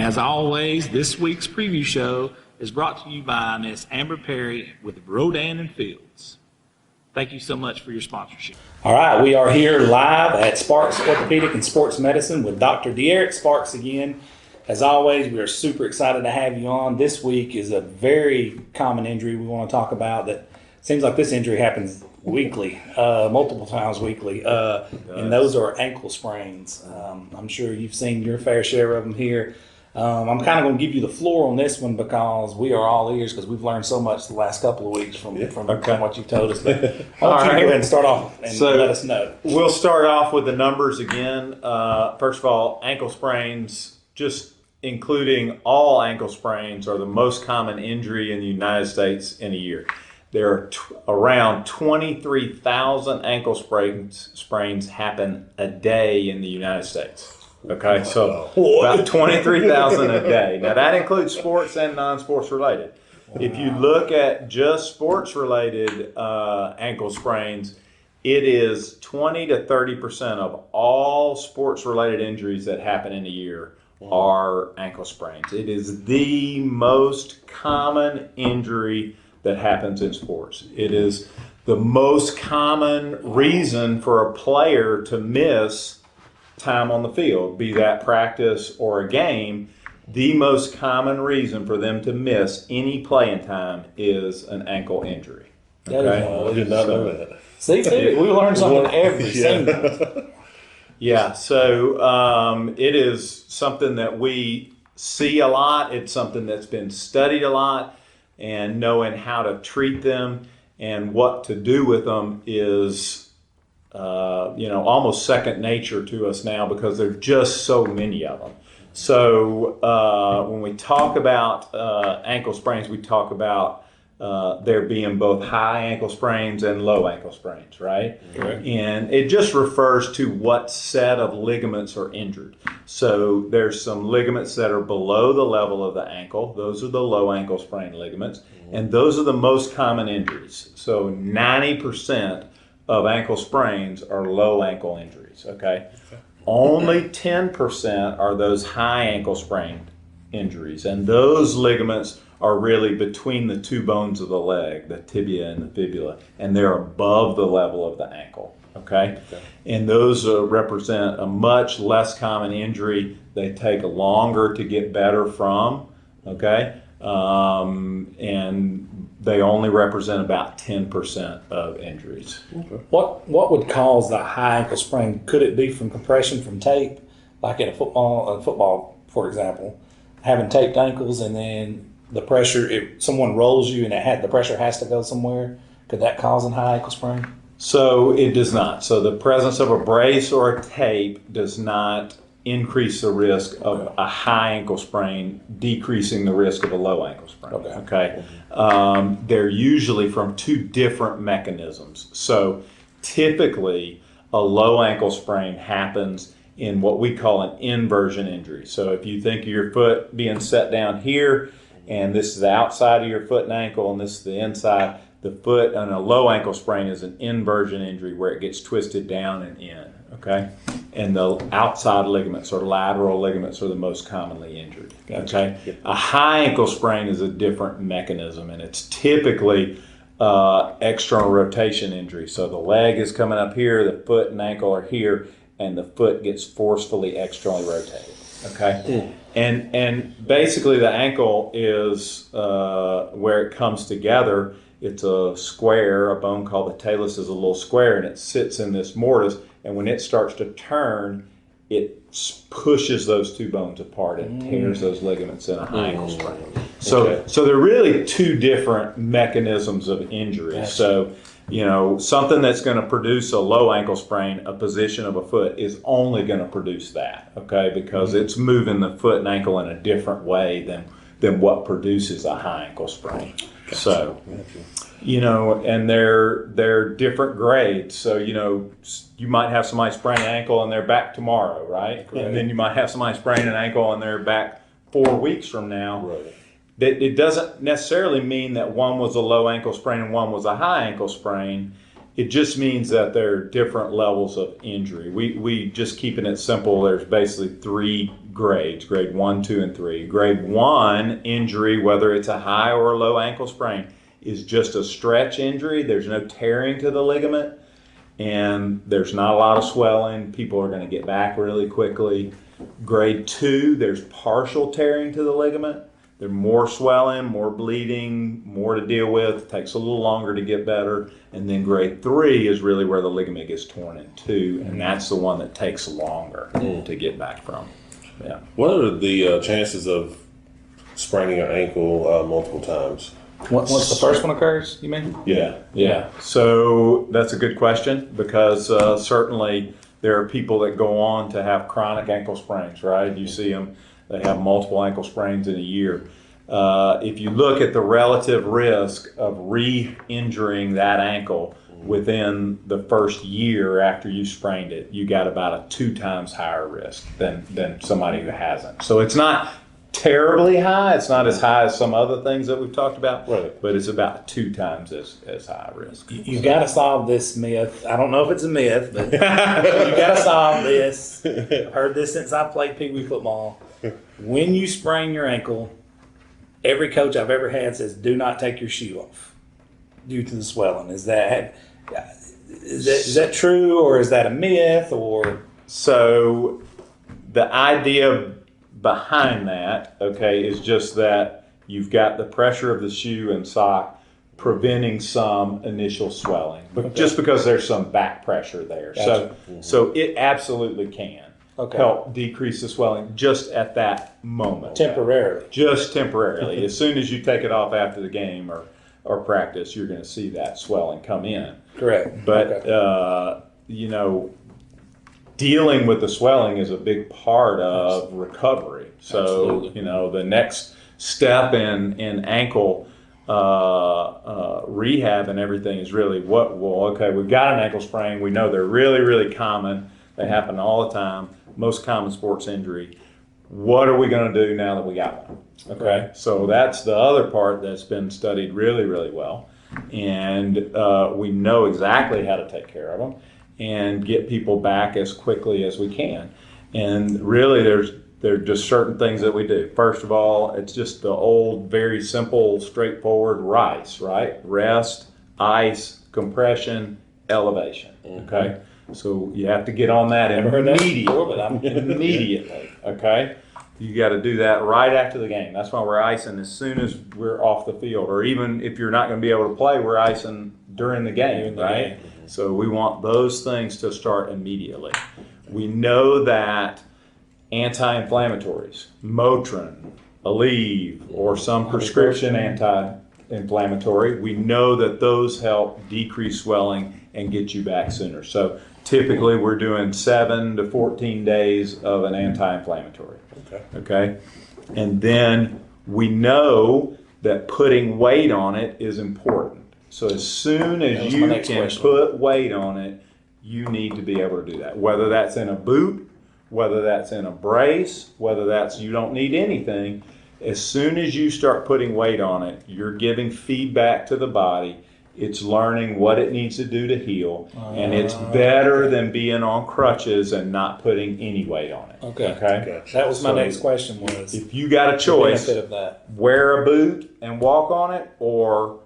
As always, this week's preview show is brought to you by Miss Amber Perry with Rodan and Fields. Thank you so much for your sponsorship. All right, we are here live at Sparks Orthopedic and Sports Medicine with Dr. De'Eric Sparks again. As always, we are super excited to have you on. This week is a very common injury we want to talk about that seems like this injury happens weekly, multiple times weekly, and those are ankle sprains. I'm sure you've seen your fair share of them here. I'm kind of going to give you the floor on this one because we are all ears because we've learned so much the last couple of weeks from what you've told us. But why don't you go ahead and start off and let us know. We'll start off with the numbers again. First of all, ankle sprains, just including all ankle sprains, are the most common injury in the United States in a year. There are around 23,000 ankle sprains happen a day in the United States. Okay, so about 23,000 a day. Now that includes sports and non-sports related. If you look at just sports related ankle sprains, it is 20 to 30% of all sports related injuries that happen in a year are ankle sprains. It is the most common injury that happens in sports. It is the most common reason for a player to miss time on the field, be that practice or a game. The most common reason for them to miss any playing time is an ankle injury. Okay? I did not know that. See, we learn something every single. Yeah, so it is something that we see a lot. It's something that's been studied a lot, and knowing how to treat them and what to do with them is almost second nature to us now because there are just so many of them. So when we talk about ankle sprains, we talk about there being both high ankle sprains and low ankle sprains, right? Correct. And it just refers to what set of ligaments are injured. So there's some ligaments that are below the level of the ankle. Those are the low ankle sprain ligaments. And those are the most common injuries. So 90% of ankle sprains are low ankle injuries, okay? Only 10% are those high ankle sprain injuries. And those ligaments are really between the two bones of the leg, the tibia and the fibula, and they're above the level of the ankle, okay? And those represent a much less common injury. They take longer to get better from, okay? And they only represent about 10% of injuries. Okay. What would cause the high ankle sprain? Could it be from compression from tape, like in a football, for example, having taped ankles and then the pressure, if someone rolls you and the pressure has to go somewhere, could that cause a high ankle sprain? So it does not. So the presence of a brace or a tape does not increase the risk of a high ankle sprain, decreasing the risk of a low ankle sprain. Okay. They're usually from two different mechanisms. So typically a low ankle sprain happens in what we call an inversion injury. So if you think of your foot being set down here, and this is the outside of your foot and ankle, and this is the inside, the foot on a low ankle sprain is an inversion injury where it gets twisted down and in, okay? And the outside ligaments or lateral ligaments are the most commonly injured, okay? A high ankle sprain is a different mechanism, and it's typically external rotation injury. So the leg is coming up here, the foot and ankle are here, and the foot gets forcefully externally rotated, okay? And basically the ankle is where it comes together. It's a square, a bone called the talus is a little square, and it sits in this mortise, and when it starts to turn, it pushes those two bones apart and tears those ligaments in a high ankle sprain. So there are really two different mechanisms of injury. So, something that's going to produce a low ankle sprain, a position of a foot, is only going to produce that, okay? Because it's moving the foot and ankle in a different way than what produces a high ankle sprain. So, and they're different grades. So, you might have somebody sprain an ankle and they're back tomorrow, right? And then you might have somebody sprain an ankle and they're back 4 weeks from now. Right. It doesn't necessarily mean that one was a low ankle sprain and one was a high ankle sprain. It just means that there are different levels of injury. We just keeping it simple. There's basically 3 grades, grade 1, 2, and 3. Grade 1 injury, whether it's a high or a low ankle sprain, is just a stretch injury. There's no tearing to the ligament, and there's not a lot of swelling. People are going to get back really quickly. Grade 2, there's partial tearing to the ligament. There's more swelling, more bleeding, more to deal with. It takes a little longer to get better. And then grade 3 is really where the ligament gets torn in two, and that's the one that takes longer to get back from. Yeah. What are the chances of spraining your ankle multiple times? Once the first one occurs, you mean? Yeah. So that's a good question, because certainly there are people that go on to have chronic ankle sprains, right? You see them, they have multiple ankle sprains in a year. If you look at the relative risk of re-injuring that ankle within the first year after you sprained it, you got about a 2 times higher risk than somebody who hasn't. So it's not terribly high. It's not as high as some other things that we've talked about, right, but it's about 2 times as high risk. You've got to solve this myth. I don't know if it's a myth, but you've got to solve this. I've heard this since I played Pee Wee football. When you sprain your ankle, every coach I've ever had says, do not take your shoe off due to the swelling. Is that true, or is that a myth? Or so the idea behind that, okay, is just that you've got the pressure of the shoe and sock preventing some initial swelling, but just because there's some back pressure there. Gotcha. So it absolutely can help decrease the swelling just at that moment. temporarily. Just temporarily. As soon as you take it off after the game or practice, you're going to see that swelling come in. Correct. But, dealing with the swelling is a big part of recovery. So, Absolutely. The next step in ankle rehab and everything is really we've got an ankle sprain. We know they're really, really common. They happen all the time. Most common sports injury. What are we going to do now that we got one? Okay, so that's the other part that's been studied really, really well. And we know exactly how to take care of them and get people back as quickly as we can. And really, there are just certain things that we do. First of all, it's just the old, very simple, straightforward RICE, right? Rest, ice, compression, elevation, okay? So you have to get on that immediately, okay? You got to do that right after the game. That's why we're icing as soon as we're off the field, or even if you're not going to be able to play, we're icing during the game, right? So we want those things to start immediately. We know that anti-inflammatories, Motrin, Aleve, or some prescription anti-inflammatory, we know that those help decrease swelling and get you back sooner. So typically we're doing 7 to 14 days of an anti-inflammatory. Okay? And then we know that putting weight on it is important. So as soon as you can put weight on it, you need to be able to do that. Whether that's in a boot, whether that's in a brace, whether that's you don't need anything, as soon as you start putting weight on it, you're giving feedback to the body. It's learning what it needs to do to heal, and it's better than being on crutches and not putting any weight on it. Okay. That was my next question was, if you got a choice, benefit of that. wear a boot and walk on it, or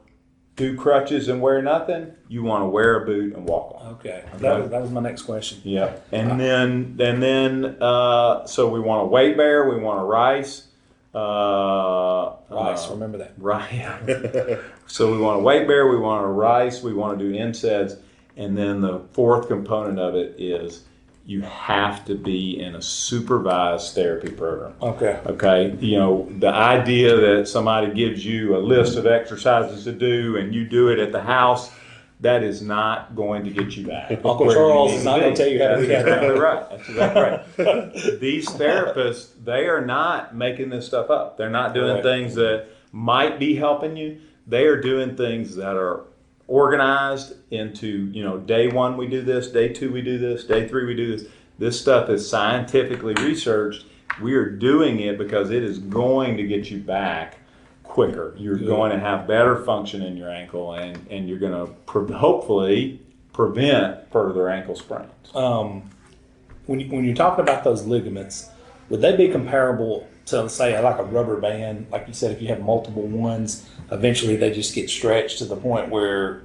do crutches and wear nothing, you want to wear a boot and walk on it. Okay. That was my next question. Yeah. And then so we want a weight bear, we want a rice. Rice, remember that. Right. So we want a weight bear, we want a rice, we want to do NSAIDs, and then the fourth component of it is you have to be in a supervised therapy program. Okay. Okay. The idea that somebody gives you a list of exercises to do and you do it at the house, that is not going to get you back. Uncle Charles is not going to tell you how to do That's that. exactly right. That's exactly right. These therapists, they are not making this stuff up. They're not doing things that might be helping you. They are doing things that are organized into, day 1 we do this, day 2 we do this, day 3 we do this. This stuff is scientifically researched. We are doing it because it is going to get you back quicker. You're going to have better function in your ankle, and you're going to hopefully prevent further ankle sprains. When you're talking about those ligaments, would they be comparable to, say, like a rubber band? Like you said, if you have multiple ones, eventually they just get stretched to the point where,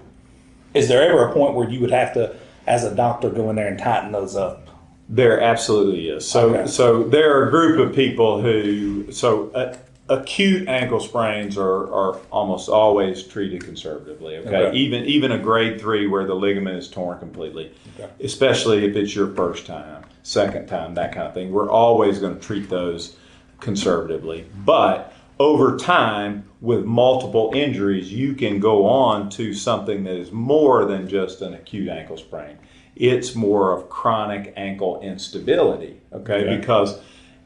is there ever a point where you would have to, as a doctor, go in there and tighten those up? There absolutely is. So, Okay. so there are a group of people who, acute ankle sprains are almost always treated conservatively. Okay? Even a grade 3 where the ligament is torn completely, especially if it's your first time, second time, that kind of thing. We're always going to treat those conservatively. But over time, with multiple injuries, you can go on to something that is more than just an acute ankle sprain. It's more of chronic ankle instability, okay? Because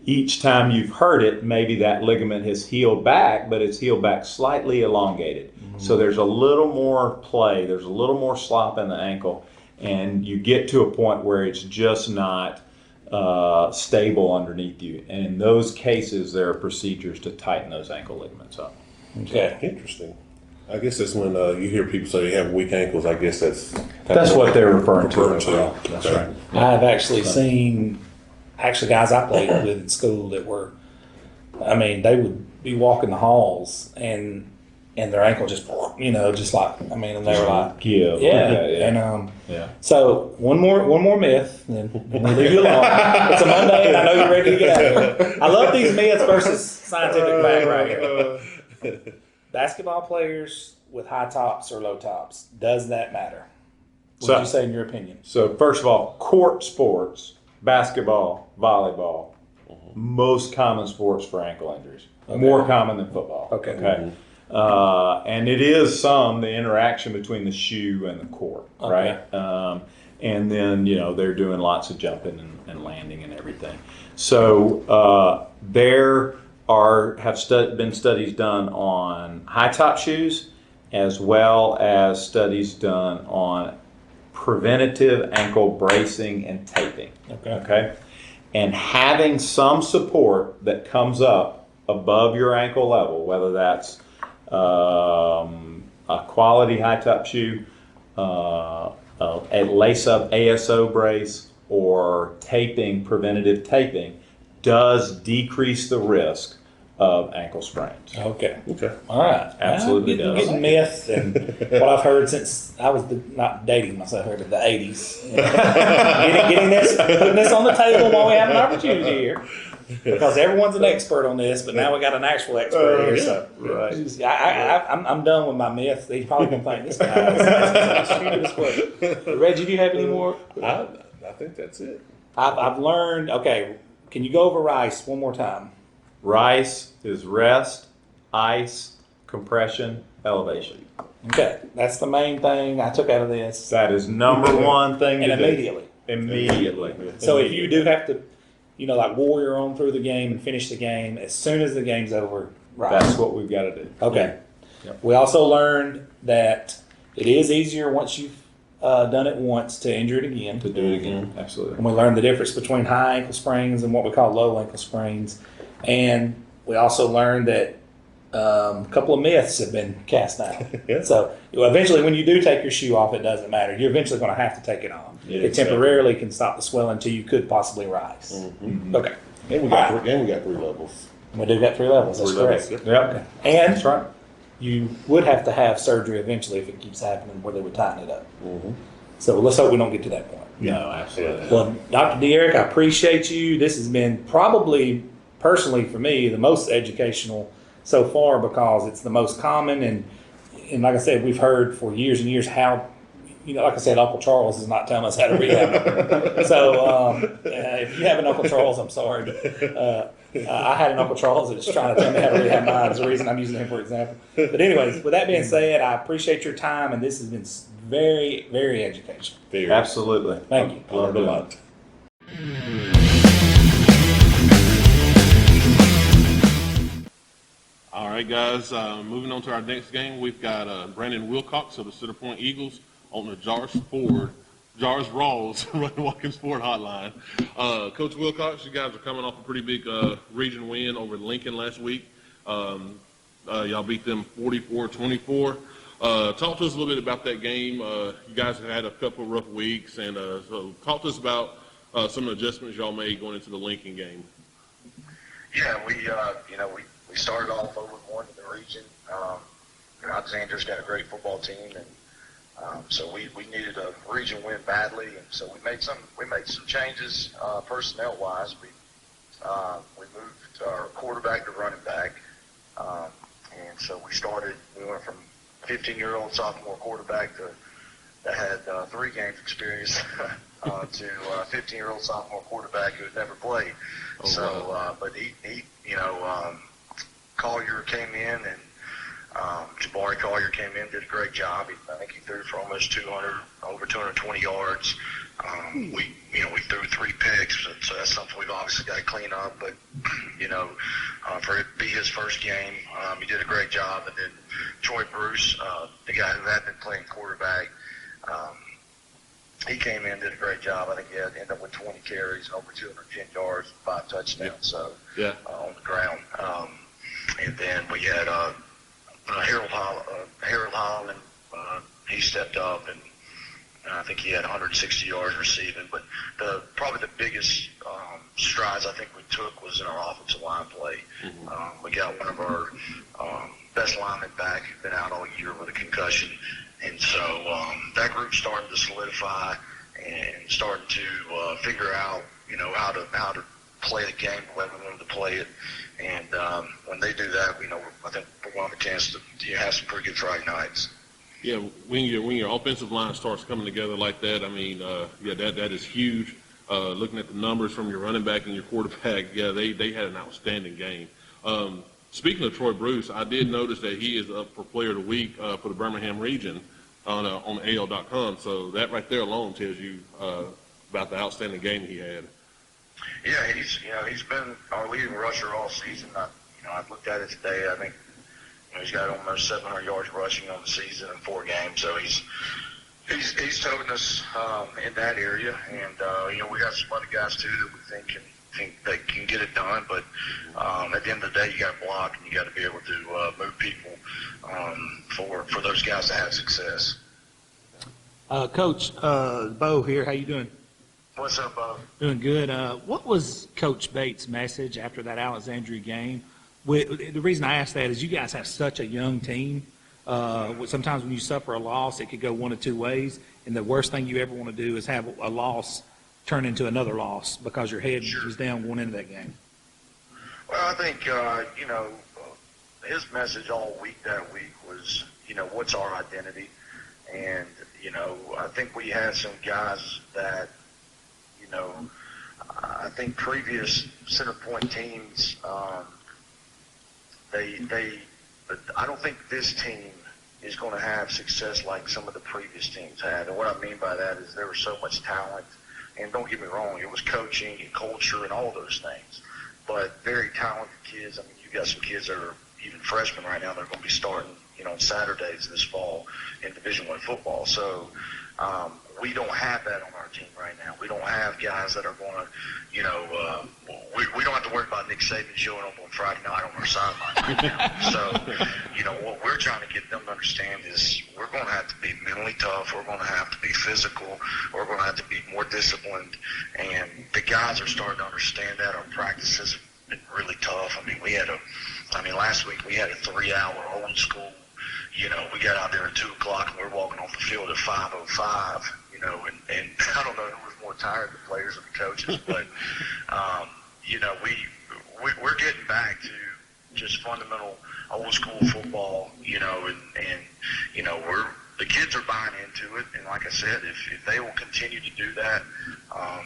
each time you've hurt it, maybe that ligament has healed back, but it's healed back slightly elongated. So there's a little more play, there's a little more slop in the ankle, and you get to a point where it's just not stable underneath you. And in those cases, there are procedures to tighten those ankle ligaments up. Okay. Interesting. I guess that's when you hear people say they have weak ankles. I guess that's what they're referring to. Well. That's right. I've actually seen guys I played with in school that were, I mean, they would be walking the halls and their ankle just, just like, I mean, and they were like, and so one more myth, and we'll leave you alone. It's a Monday, and I know you're ready to get out of here. I love these myths versus scientific fact right here. Basketball players with high tops or low tops, does that matter? What would you say in your opinion? So first of all, court sports, basketball, volleyball, most common sports for ankle injuries. More common than football. Okay. And it is the interaction between the shoe and the court, right? And then, they're doing lots of jumping and landing and everything. So there have been studies done on high top shoes, as well as studies done on preventative ankle bracing and taping. Okay. And having some support that comes up above your ankle level, whether that's a quality high top shoe, a lace-up ASO brace, or preventative taping, does decrease the risk of ankle sprains. Okay. All right. Absolutely does. Getting myths and what I've heard since I was not dating myself, but the 80s. Putting this on the table while we have an opportunity here. Because everyone's an expert on this, but now we got an actual expert here. So I'm done with my myths. They probably gonna think this guy is stupid question. Reggie, do you have any more? I think that's it. I've learned. Okay, can you go over RICE one more time? RICE is rest, ice, compression, elevation. Okay, that's the main thing I took out of this. That is number one thing and to immediately. do. Immediately. So if you do have to, like warrior on through the game and finish the game, as soon as the game's over, RICE. That's what we've got to do. Okay. Yep. We also learned that it is easier once you've done it once to injure it again. To do it again, absolutely. And we learned the difference between high ankle sprains and what we call low ankle sprains. And we also learned that a couple of myths have been cast out. So eventually when you do take your shoe off, it doesn't matter. You're eventually going to have to take it off. It temporarily can stop the swelling until you could possibly rise. Okay. And we got 3 levels. We do got 3 levels. That's correct. Yep. And that's right. You would have to have surgery eventually if it keeps happening where they would tighten it up. So let's hope we don't get to that point. No, absolutely. Well, Dr. DeEric, I appreciate you. This has been probably, personally for me, the most educational so far because it's the most common. And like I said, we've heard for years and years how, like I said, Uncle Charles is not telling us how to rehab. So if you have an Uncle Charles, I'm sorry. But, I had an Uncle Charles that was trying to tell me how to rehab mine. That's the reason I'm using him for example. But anyways, with that being said, I appreciate your time, and this has been very, very educational. Absolutely. Thank you. Learned a lot. All right, guys, moving on to our next game, we've got Brandon Wilcox of the Center Point Eagles on the Jaurus Rawls running Watkins Ford Hotline. Coach Wilcox, you guys are coming off a pretty big region win over Lincoln last week. Y'all beat them 44-24. Talk to us a little bit about that game. You guys have had a couple of rough weeks, and so talk to us about some of the adjustments y'all made going into the Lincoln game. Yeah, we started off over one in the region. Alexander's got a great football team, and so we needed a region win badly, and so we made some changes personnel wise. We moved our quarterback to running back, and so we went from 15-year-old sophomore quarterback that had 3 games experience to 15-year-old sophomore quarterback who had never played. But he Collier came in, and Jabari Collier came in, did a great job. I think he threw for almost over 220 yards. We threw 3 picks, so that's something we've obviously got to clean up. But for it to be his first game, he did a great job. And then Troy Bruce, the guy who had been playing quarterback, he came in, did a great job. I think he ended up with 20 carries, over 210 yards, 5 touchdowns. On the ground. And then we had Harold Holland. He stepped up, and I think he had 160 yards receiving. But probably the biggest strides I think we took was in our offensive line play. We got one of our best linemen back who'd been out all year with a concussion. And so that group's starting to solidify and starting to figure out, how to play the game the way we wanted to play it. And when they do that, I think we'll have a chance to have some pretty good Friday nights. Yeah, when your offensive line starts coming together like that, I mean, that is huge. Looking at the numbers from your running back and your quarterback, they had an outstanding game. Speaking of Troy Bruce, I did notice that he is up for Player of the Week for the Birmingham region on AL.com. So that right there alone tells you about the outstanding game he had. Yeah, he's been our leading rusher all season. I've looked at it today. I think he's got almost 700 yards rushing on the season in 4 games. So he's toting us in that area, and we got some other guys too that we think they can get it done. But at the end of the day, you got to block, and you got to be able to move people for those guys to have success. Coach, Bo here. How you doing? What's up, Bo? Doing good. What was Coach Bates' message after that Alexandria game? The reason I ask that is you guys have such a young team. Sometimes when you suffer a loss, it could go one of 2 ways, and the worst thing you ever want to do is have a loss turn into another loss because your head was down going into that game. Well, I think, his message all week that week was, what's our identity? And, I think we had some guys that, I think previous center point teams, but I don't think this team is going to have success like some of the previous teams had. And what I mean by that is there was so much talent. And don't get me wrong, it was coaching and culture and all those things. But very talented kids. I mean, you got some kids that are even freshmen right now that are going to be starting, on Saturdays this fall in Division I football. So we don't have that on our team right now. We don't have guys that are going to, we don't have to worry about Nick Saban showing up on Friday night on our sideline right now. So, what we're trying to get them to understand is we're going to have to be mentally tough. We're going to have to be physical. We're going to have to be more disciplined. And the guys are starting to understand that. Our practices have been really tough. Last week we had a 3-hour old school. We got out there at 2 o'clock and we're walking off the field at 5:05. And I don't know who was more tired, the players or the coaches, but we're getting back to just fundamental old school football, and the kids are buying into it. And like I said, if they will continue to do that, I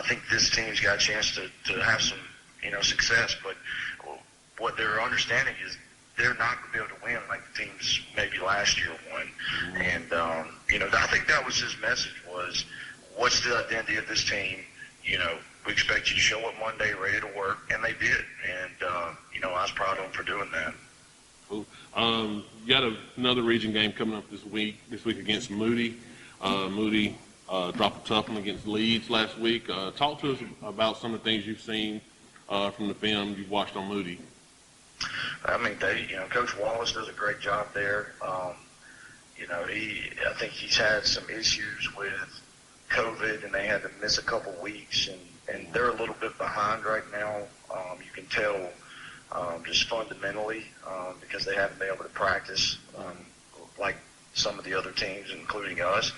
think this team's got a chance to have some, success. But what they're understanding is they're not going to be able to win like the teams maybe last year won. And, I think that was his message was, what's the identity of this team? We expect you to show up Monday ready to work, and they did. And, I was proud of them for doing that. Cool. You got another region game coming up this week against Moody. Moody dropped a tough one against Leeds last week. Talk to us about some of the things you've seen from the film you've watched on Moody. I mean, Coach Wallace does a great job there. I think he's had some issues with COVID, and they had to miss a couple weeks. And and they're a little bit behind right now. You can tell just fundamentally because they haven't been able to practice like some of the other teams, including us.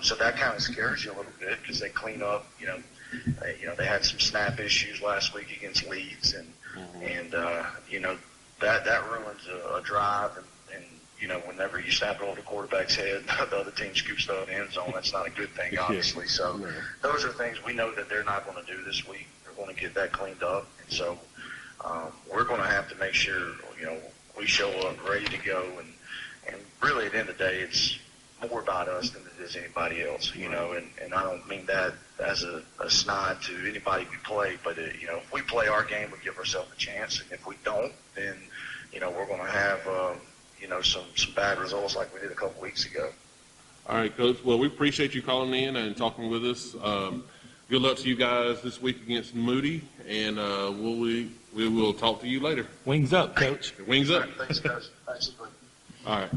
So that kind of scares you a little bit because they clean up. They had some snap issues last week against Leeds, and that ruins a drive. And whenever you snap it over the quarterback's head, the other team scoops the end zone. That's not a good thing, obviously. So those are things we know that they're not going to do this week. They're going to get that cleaned up, and so we're going to have to make sure we show up ready to go. And really, at the end of the day, it's more about us than it is anybody else, and I don't mean that as a snide to anybody we play, but if we play our game, we give ourselves a chance, and if we don't, then we're going to have some bad results like we did a couple weeks ago. All right, Coach. Well, we appreciate you calling in and talking with us. Good luck to you guys this week against Moody, and we will talk to you later. Wings up, Coach. Wings up. Thanks, guys. Thanks. All right.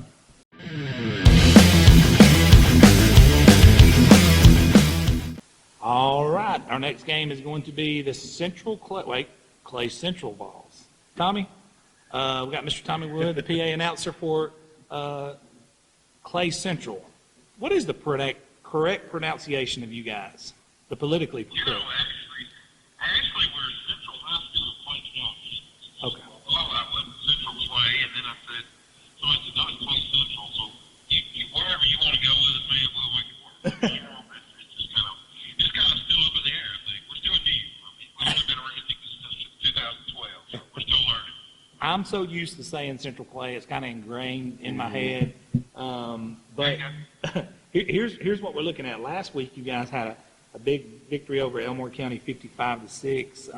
All right. Our next game is going to be the Clay Central Vols. Tommy, we got Mr. Tommy Wood, the PA announcer for Clay Central. What is the correct pronunciation of you guys? The politically correct. Actually, we're Central High School of Clay County. Okay. Well, I went Central Clay, and then I said, so I said, no, it's Clay Central. So wherever you want to go with it, man, we'll make it work. It's kind of still up in the air, I think. We're still new. We've only been around since 2012, so we're still learning. I'm so used to saying Central Clay, it's kind of ingrained in my head. But here's what we're looking at. Last week, you guys had a big victory over Elmore County, 55-6.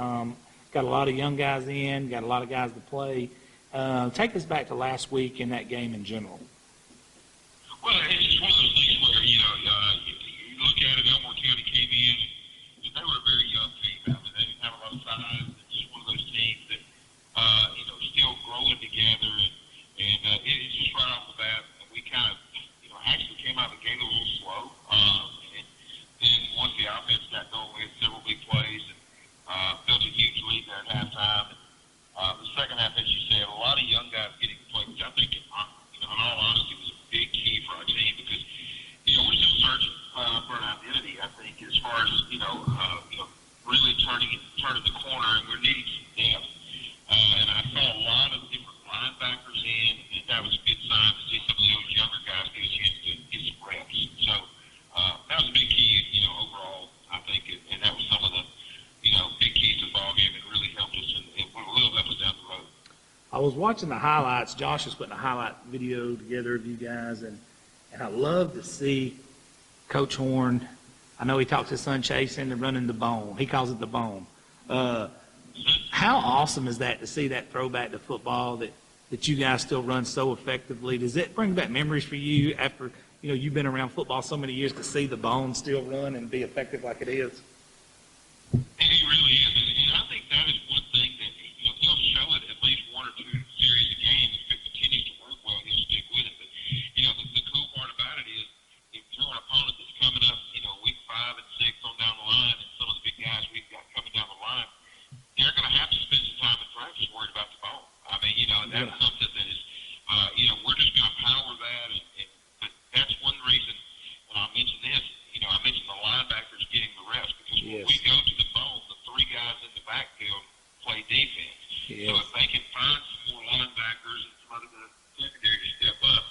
Got a lot of young guys in, got a lot of guys to play. Take us back to last week in that game in general. Well, it's just one of those things where, you look at it, Elmore County came in, and they were a very young team. I mean, they didn't have a lot of size. It's just one of those teams that, still growing together. And it's just right off the bat, we kind of, actually came out of the gate a little slow. And then once the offense got going, we had several big plays and built a huge lead there at halftime. And, the second half, as you said, a lot of young guys getting to play, which I think, in all honesty, was a big key for our team because, we're still searching for an identity, I think, as far as, really turning the corner, and we're needing some depth. And I saw a lot of different linebackers in, and that was a good sign to see some of those younger guys get a chance to get some reps. So that was a big key, overall, I think, and that was some of the, big keys to the ball game that really helped us, and it will help us down the road. I was watching the highlights. Josh is putting a highlight video together of you guys, and I love to see Coach Horn. I know he talks his son Chase into running the bone. He calls it the bone. How awesome is that to see that throwback to football that you guys still run so effectively? Does it bring back memories for you after you've been around football so many years to see the bone still run and be effective like it is? He really is, and I think that is one thing that he'll show it at least one or two series a game. If it continues to work well, he'll stick with it. But the cool part about it is if you're an opponent that's coming up, week 5 and 6 on down the line, and some of the big guys we've got coming down the line, they're going to have to spend some time in practice worried about the ball. I mean, that's something that is, we're just going to power that, but that's one reason. And I mentioned this. I mentioned the linebackers getting the reps because when we go to the bone, the 3 guys in the backfield play defense. Yes. So if they can find some more linebackers and some other secondary to step up,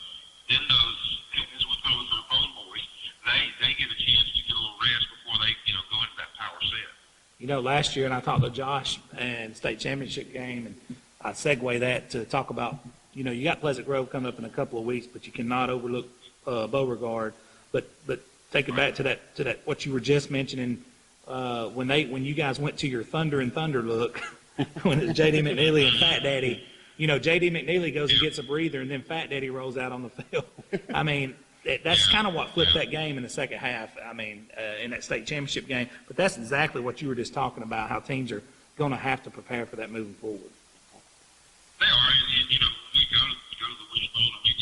then those, as we call it, the bone boys, they get a chance to get a little rest before they, go into that power set. Last year, and I talked to Josh and state championship game, and I segue that to talk about, you got Pleasant Grove coming up in a couple of weeks, but you cannot overlook Beauregard. But take it back to that what you were just mentioning when you guys went to your Thunder and Thunder look when it's J.D. McNeely and Fat Daddy. J.D. McNeely goes and gets a breather, and then Fat Daddy rolls out on the field. I mean, that's kind of what flipped that game in the second half. I mean, in that state championship game. But that's exactly what you were just talking about, how teams are going to have to prepare for that moving forward. They are, and we go to the wishbone. I mean,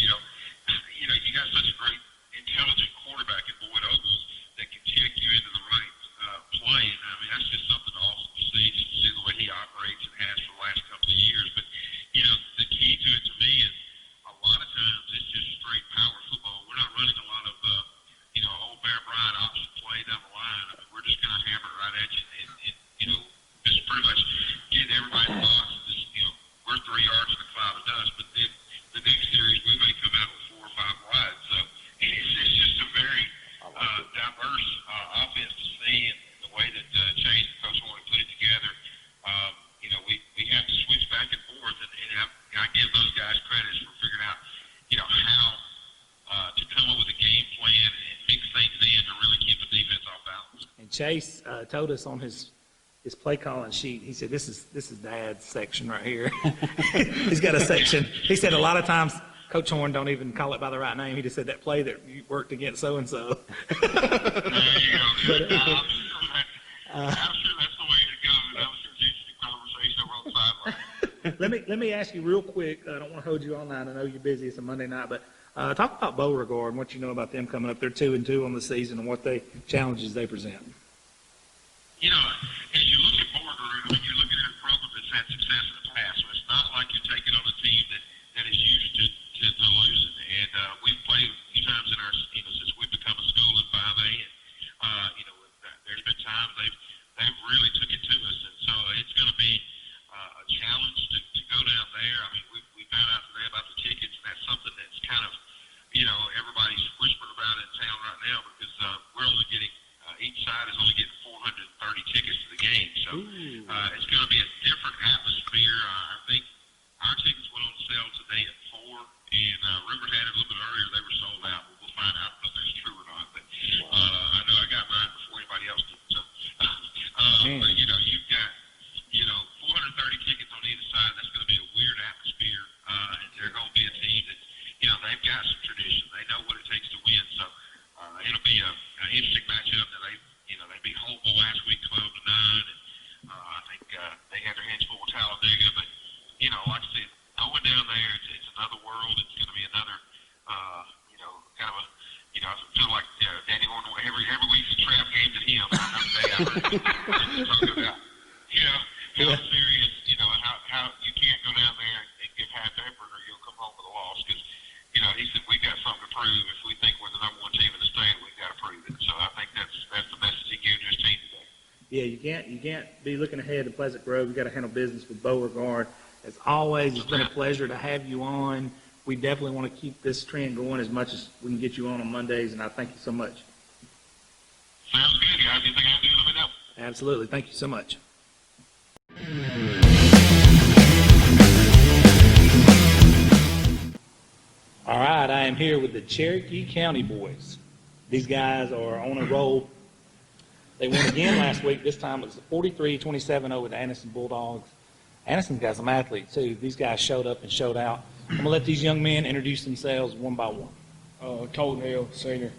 you got such a great, intelligent quarterback in Boyd Ogles that can take you into the right play. And I mean, that's just Chase told us on his play calling sheet, he said, this is Dad's section right here. He's got a section. He said a lot of times Coach Horn don't even call it by the right name. He just said that play that you worked against so-and-so. There you go. I'm sure that's the way it goes. That was an interesting conversation over on the sideline. Let me ask you real quick. I don't want to hold you all night. I know you're busy. It's a Monday night, but talk about Beauregard and what you know about them coming up. They're 2-2 on the season and what challenges they present. You know, as you look at Beauregard, I mean, you're looking at a program that's had success in the past. So it's not like you're taking on a team that is used to losing. And we've played a few times in our, since we've become a school in 5A. And, there's been times they've really took it to us. And so it's going to be a challenge to go down there. I mean, we found out today about the tickets, and that's something that's kind of, everybody's whispering about it in town right now because we're only getting, each side is only getting 430 tickets to the game. So it's going to be a different atmosphere. I think our tickets went on sale today at 4, and River had it a little bit earlier. They were sold out. We'll find out if that's true or not. But I know I got mine before anybody else did. So, but, you've got, 430 tickets on either side. That's going to be a weird atmosphere. And they're going to be a team that, they've got some tradition. They know what it takes to win. So it'll be an interesting matchup. They beat Holtville last week 12-9. And I think they had their hands full with Talladega. But, like I said, going down there, it's another world. It's going to be another, kind of a, I feel like Danny Horn, every week's a trap game to him. Another day I heard him talking about, how serious, how you can't go down there and give half effort or you'll come home with a loss. Because, he said, we've got something to prove. If we think we're the number one team in the state, we've got to prove it. So I think that's the message he gave to his team today. Yeah, you can't be looking ahead to Pleasant Grove. You've got to handle business with Beauregard. As always, it's been a pleasure to have you on. We definitely want to keep this trend going as much as we can get you on Mondays, and I thank you so much. Sounds good, guys. Anything I can do, let me know. Absolutely. Thank you so much. All right, I am here with the Cherokee County boys. These guys are on a roll. They won again last week. This time it was 43-27 over the Anderson Bulldogs. Anderson's got some athletes, too. These guys showed up and showed out. I'm going to let these young men introduce themselves one by one. Colton Hill, senior.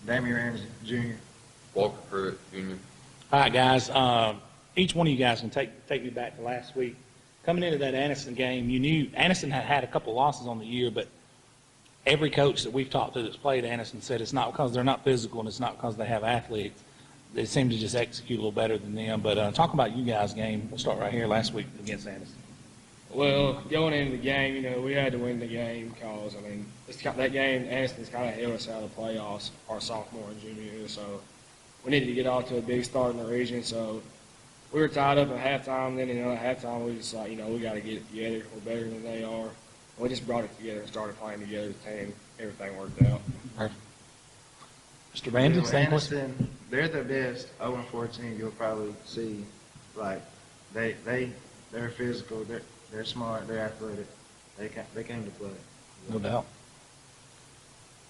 Damian Ramsey, junior. Walker Pruitt, junior. All right, guys. Each one of you guys can take me back to last week. Coming into that Anderson game, you knew Anderson had a couple losses on the year, but every coach that we've talked to that's played Anderson said it's not because they're not physical and it's not because they have athletes. They seem to just execute a little better than them. But talk about you guys' game. We'll start right here last week against Anderson. Well, going into the game, we had to win the game because, that game, Anderson's kind of held us out of the playoffs our sophomore and junior year. So we needed to get off to a big start in the region. So we were tied up at halftime. Then, at halftime, we just we got to get it together. We're better than they are. We just brought it together and started playing together as a team. Everything worked out. Perfect. Mr. Ramsey, same question. Anderson, they're the best 0-14 you'll probably see. They're physical, they're smart, they're athletic. They came to play. No doubt.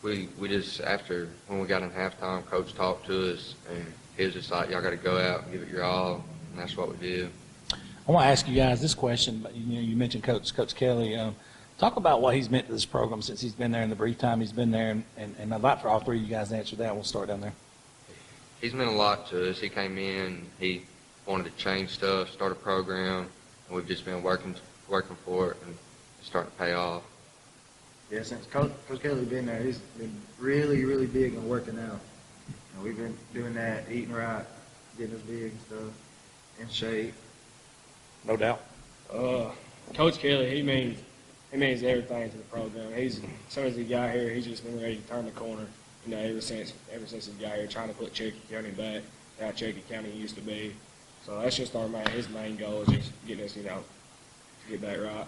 We just, after, when we got in halftime, Coach talked to us, and he was just like, y'all got to go out and give it your all, and that's what we did. I want to ask you guys this question. But you mentioned Coach Kelly. Talk about what he's meant to this program since he's been there in the brief time he's been there, and I'd like for all three of you guys to answer that. We'll start down there. He's meant a lot to us. He came in, he wanted to change stuff, start a program, and we've just been working for it, and it's starting to pay off. Yeah, since Coach Kelly's been there, he's been really, really big on working out. We've been doing that, eating right, getting us big and stuff, in shape. No doubt. Coach Kelly, he means everything to the program. As soon as he got here, he's just been ready to turn the corner. Ever since he got here, trying to put Cherokee County back how Cherokee County used to be. So that's just his main goal is just getting us, to get back right.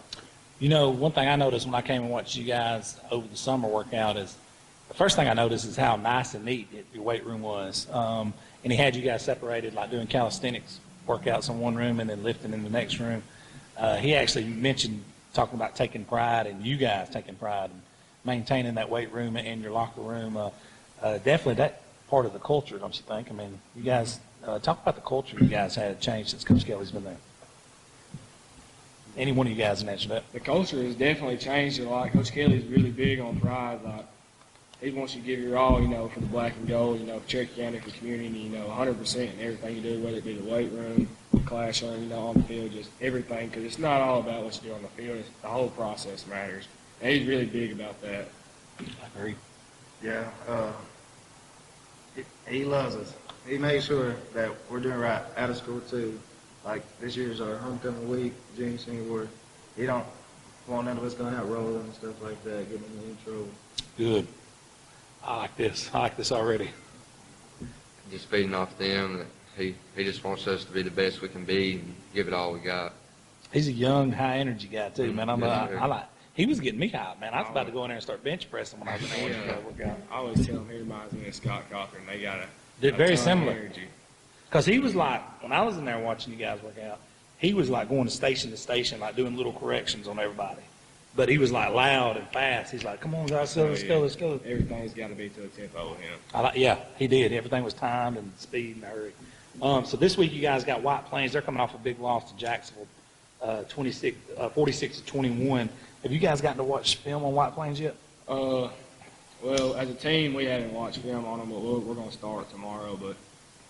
One thing I noticed when I came and watched you guys over the summer workout is the first thing I noticed is how nice and neat your weight room was. And he had you guys separated, like doing calisthenics workouts in one room and then lifting in the next room. He actually mentioned talking about taking pride, and you guys taking pride in maintaining that weight room in your locker room. Definitely part of the culture, don't you think? I mean, you guys, talk about the culture you guys had changed since Coach Kelly's been there. Any one of you guys can answer that. The culture has definitely changed a lot. Coach Kelly's really big on pride. Like, he wants you to give your all, for the black and gold, for Cherokee County, for the community, 100% in everything you do, whether it be the weight room, the classroom, on the field, just everything. Because it's not all about what you do on the field. It's the whole process matters. And he's really big about that. I agree. Yeah, he loves us. He made sure that we're doing right out of school too. Like this year's our homecoming week, junior, senior award. He don't want none of us going out rolling and stuff like that, getting in trouble. Good. I like this. I like this already. Just feeding off them. That he just wants us to be the best we can be and give it all we got. He's a young, high energy guy too, man. Yes, sir. I like. He was getting me hyped, man. I was about to go in there and start bench pressing when I was in there. I always tell him he reminds me of Scott Cochran. They got Very similar. energy. Because he was like, when I was in there watching you guys work out, he was like going to station, like doing little corrections on everybody. But he was like loud and fast. He's like, come on, guys, let's go. Everything's got to be to a tempo with him. Yeah, he did. Everything was timed and speed and hurry. So this week you guys got White Plains. They're coming off a big loss to Jacksonville, 46-21. Have you guys gotten to watch film on White Plains yet? Well, as a team, we haven't watched film on them, but we're going to start tomorrow. But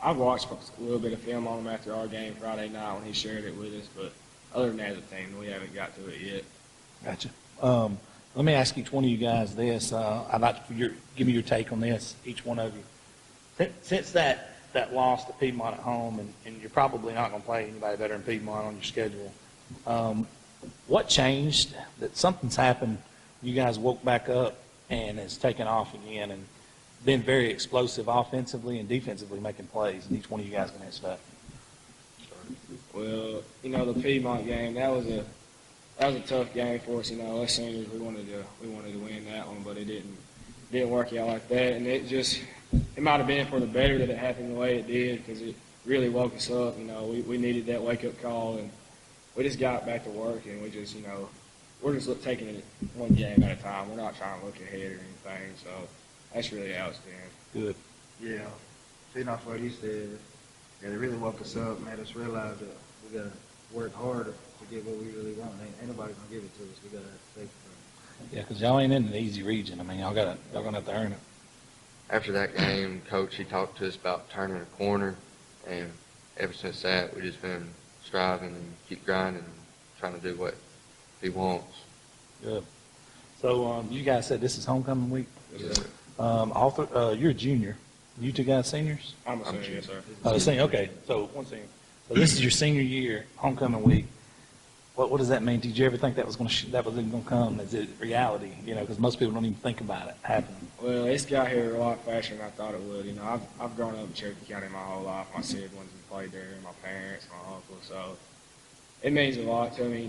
I've watched a little bit of film on them after our game Friday night when he shared it with us. But other than that, as a team, we haven't got to it yet. Gotcha. Let me ask each one of you guys this. I'd like to give me your take on this, each one of you. Since that loss to Piedmont at home, and you're probably not going to play anybody better than Piedmont on your schedule, what changed? That something's happened. You guys woke back up and it's taken off again and been very explosive offensively and defensively making plays. And each one of you guys can answer that. Well, the Piedmont game, that was a tough game for us. Us seniors, we wanted to win that one, but it didn't work out like that. And it might have been for the better that it happened the way it did, because it really woke us up. We needed that wake up call, and we just got back to work, and we're just taking it one game at a time. We're not trying to look ahead or anything. So that's really how it's been. Good. Yeah, feeding off what he said, they really woke us up, made us realize that we got to work harder to get what we really want. Ain't nobody gonna give it to us. We got to take it from them. Yeah, because y'all ain't in an easy region. I mean, y'all gonna have to earn it. After that game, Coach, he talked to us about turning a corner, and ever since that, we've just been striving and keep grinding and trying to do what he wants. Good. So you guys said this is homecoming week. Yes, sir. You're a junior. You two guys seniors? I'm a senior, yes, sir. Senior. Okay. So one senior. So this is your senior year, homecoming week. What does that mean? Did you ever think that was going to come? Is it reality? Because most people don't even think about it happening. Well, it's got here a lot faster than I thought it would. I've grown up in Cherokee County my whole life. My siblings have played there, my parents, my uncle. So it means a lot to me,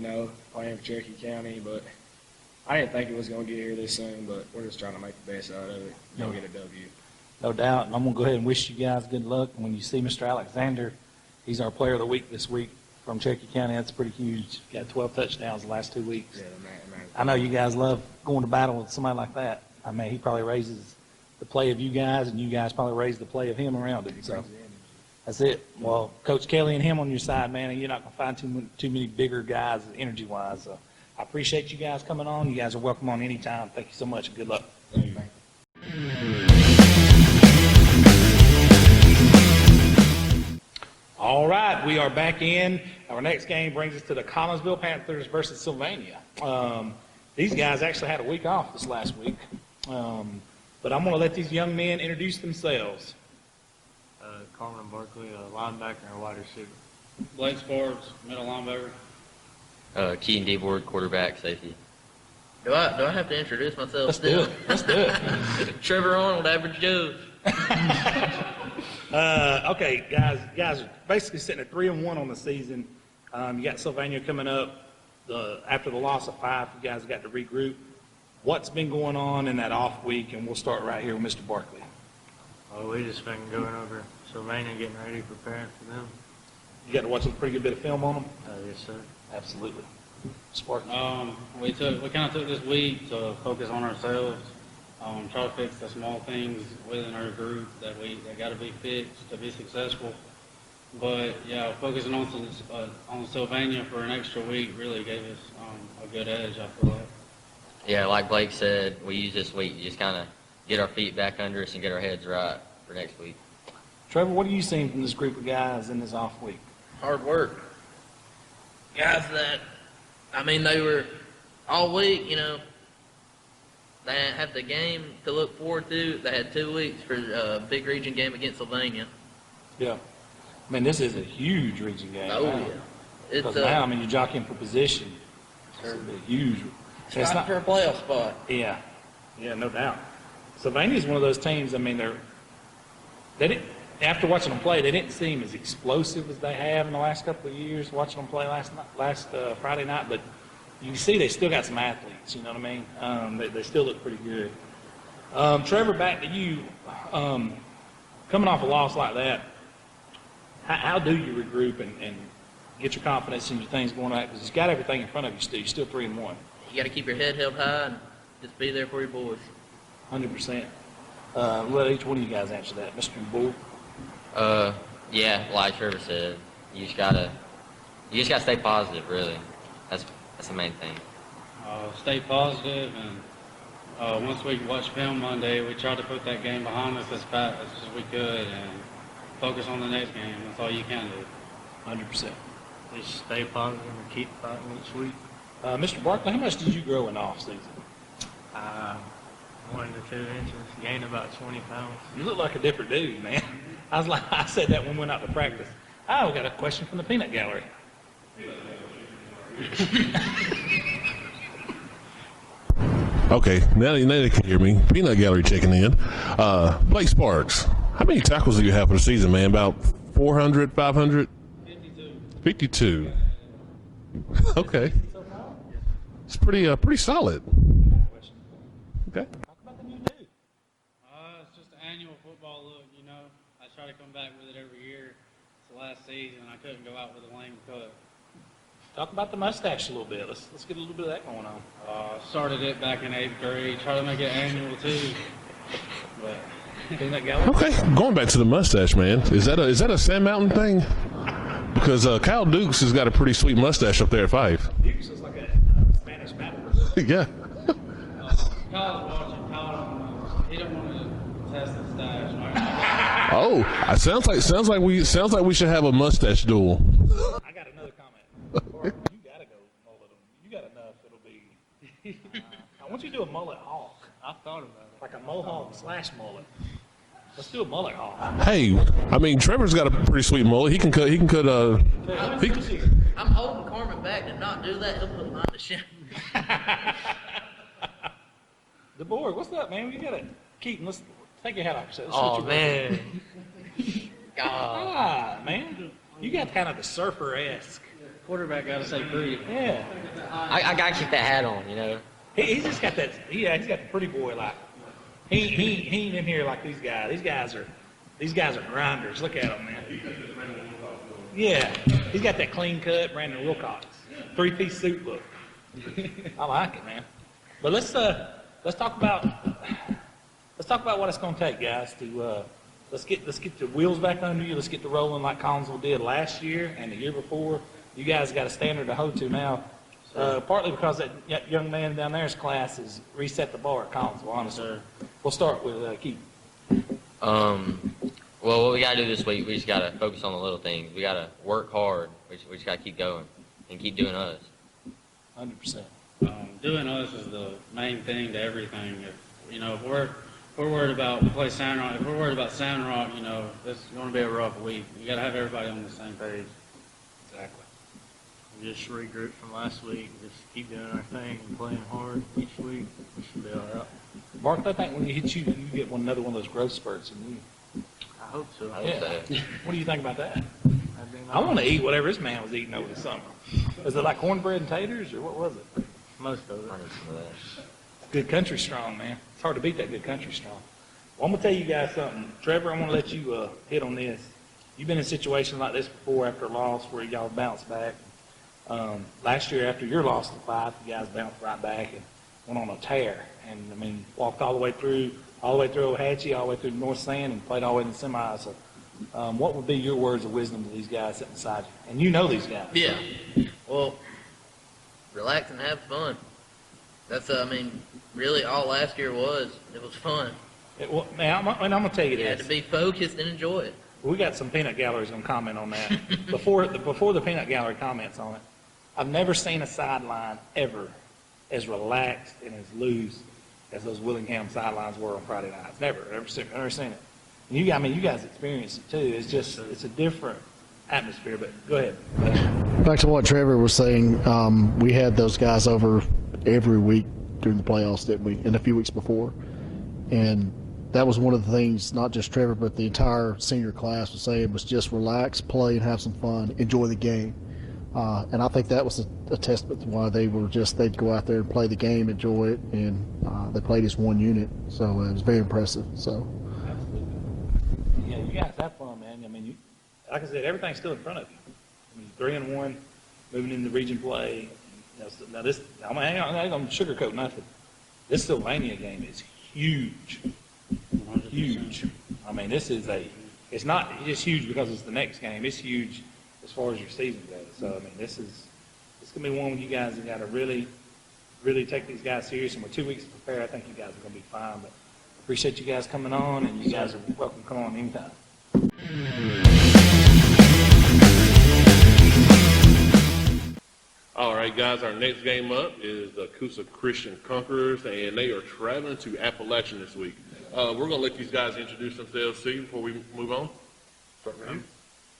playing for Cherokee County. But I didn't think it was going to get here this soon. But we're just trying to make the best out of it. Go get a W. No doubt. And I'm going to go ahead and wish you guys good luck. And when you see Mr. Alexander, he's our player of the week this week from Cherokee County. That's pretty huge. Got 12 touchdowns the last 2 weeks. Yeah, man. I know you guys love going to battle with somebody like that. I mean, he probably raises the play of you guys, and you guys probably raise the play of him around it. So that's it. Well, Coach Kelly and him on your side, man, and you're not going to find too many bigger guys energy-wise. So I appreciate you guys coming on. You guys are welcome on any time. Thank you so much, and good luck. Thank you. All right, we are back in. Our next game brings us to the Collinsville Panthers versus Sylvania. These guys actually had a week off this last week. But I'm going to let these young men introduce themselves. Carmen Barkley, a linebacker and a wide receiver. Blake Sports, middle linebacker. Keaton DeBoard, quarterback, safety. Do I have to introduce myself Let's still? do it. Let's do it. Trevor Arnold, Average Joe. Okay, guys are basically sitting at 3-1 on the season. You got Sylvania coming up. After the loss of 5, you guys got to regroup. What's been going on in that off week? And we'll start right here with Mr. Barkley. Oh, we just been going over Sylvania, getting ready, preparing for them. You got to watch a pretty good bit of film on them? Yes, sir. Absolutely. Spartan. We kind of took this week to focus on ourselves, Try to fix the small things within our group that got to be fixed to be successful. But yeah, focusing on Sylvania for an extra week really gave us a good edge, I feel like. Yeah, like Blake said, we use this week to just kind of get our feet back under us and get our heads right for next week. Trevor, what are you seeing from this group of guys in this off week? Hard work. Guys that, I mean, they were all week, you know, they have the game to look forward to. They had 2 weeks for a big region game against Sylvania. Yeah. I mean, this is a huge region game. Oh, now. yeah. Because now, I mean, you're jockeying for position. It's a huge. It's not for a playoff spot. Yeah. Yeah, no doubt. Sylvania's one of those teams, I mean, they didn't, after watching them play, they didn't seem as explosive as they have in the last couple of years, watching them play last Friday night, but you can see they still got some athletes, you know what I mean? They still look pretty good. Trevor, back to you. Coming off a loss like that, how do you regroup and get your confidence in your things going on? Because you've got everything in front of you still. You're still 3-1. You got to keep your head held high and just be there for your boys. 100%. Let each one of you guys answer that. Mr. Bull. Yeah, like Trevor said, you just gotta stay positive. Really, that's the main thing. Stay positive, and once we watched film Monday, we tried to put that game behind us as fast as we could and focus on the next game. That's all you can do. 100%. Just stay positive and keep fighting each week. Mr. Barkley, how much did you grow in the off season? 1 to 2 inches, gained about 20 pounds. You look like a different dude, man. I said that when we went out to practice. We got a question from the peanut gallery. Okay, now they can hear me. Peanut Gallery checking in. Blake Sparks, how many tackles do you have for the season, man? About 400, 500? 52. Okay. It's pretty solid. Okay. It's just an annual football look, you know. I try to come back with it every year. It's the last season, and I couldn't go out with a lame cut. Talk about the mustache a little bit. Let's get a little bit of that going on. Started it back in 8th grade. Try to make it annual too. But peanut gallery. Okay, going back to the mustache, man. Is that a Sand Mountain thing? Because Kyle Dukes has got a pretty sweet mustache up there at 5. Dukes is like a Spanish mountain. Yeah. Kyle's watching. Kyle, he don't want to test the stash. Right? Oh, it sounds like we should have a mustache duel. I got another comment. You gotta go mullet them. You got enough. It'll be. I want you to do a mullet hawk. I thought about it. Like a mohawk / mullet. Let's do a mullet hawk. Hey, I mean Trevor's got a pretty sweet mullet. He can cut. I'm holding Carmen back to not do that. He'll put mine to shame. DeBoer, what's up, man? You gotta keep. Let's take your hat off. Oh man. God, man. You got kind of the surfer-esque. Quarterback got to say pretty. Yeah. I gotta keep that hat on, you know. He's just got that. He's got the pretty boy like. He ain't in here like these guys. These guys are grinders. Look at them, man. Yeah. He's got that clean cut Brandon Wilcox 3-piece suit look. I like it, man. But let's talk about what it's going to take, guys. To let's get the wheels back under you. Let's get to rolling like Collinsville did last year and the year before. You guys got a standard to hold to now. Partly because that young man down there's class has reset the bar at Collinsville, honestly. We'll start with Keith. Well, what we got to do this week, we just got to focus on the little things. We got to work hard. We just got to keep going and keep doing us. 100%. Doing us is the main thing to everything. If we're worried about we play Sandrock, if we're worried about Sandrock, it's going to be a rough week. You got to have everybody on the same page. Exactly. Just regroup from last week. Just keep doing our thing and playing hard each week. We should be all right. Mark, I think when you hit you get another one of those growth spurts. And I hope so. What do you think about that? I want to eat whatever this man was eating over the summer. Was it like cornbread and taters, or what was it? Most of it. Good country strong, man. It's hard to beat that good country strong. Well, I'm going to tell you guys something. Trevor, I want to let you hit on this. You've been in situations like this before after a loss where y'all bounced back. Last year after your loss to 5, you guys bounced right back and went on a tear. and I mean, walked all the way through Ohatchee, all the way through North Sand, and played all the way in the semis. So, what would be your words of wisdom to these guys sitting beside you? And you know these guys. Yeah. Well, relax and have fun. That's, I mean, really all last year was. It was fun. Man, I'm going to tell you You this. had to be focused and enjoy it. We got some peanut galleries going to comment on that. Before the peanut gallery comments on it, I've never seen a sideline ever as relaxed and as loose as those Willingham sidelines were on Friday nights. Never seen it. And you guys experienced it too. It's a different atmosphere. But go ahead. Back to what Trevor was saying, we had those guys over every week during the playoffs, didn't we? And a few weeks before, and that was one of the things, not just Trevor, but the entire senior class was saying, was just relax, play, and have some fun, enjoy the game. And I think that was a testament to why they'd go out there and play the game, enjoy it, and they played as one unit. So it was very impressive. So. Yeah, you guys have fun, man. I mean, like I said, everything's still in front of you. I mean, 3-1, moving into region play. Now this, I'm not going to sugarcoat nothing. This Sylvania game is huge. Huge. I mean, it's not just huge because it's the next game. It's huge as far as your season goes. So, I mean, it's going to be one where you guys have got to really, really take these guys serious. And with 2 weeks to prepare, I think you guys are going to be fine. But appreciate you guys coming on, and you guys are welcome to come on anytime. All right, guys, our next game up is the Coosa Christian Conquerors, and they are traveling to Appalachian this week. We're going to let these guys introduce themselves to you before we move on. Start with you.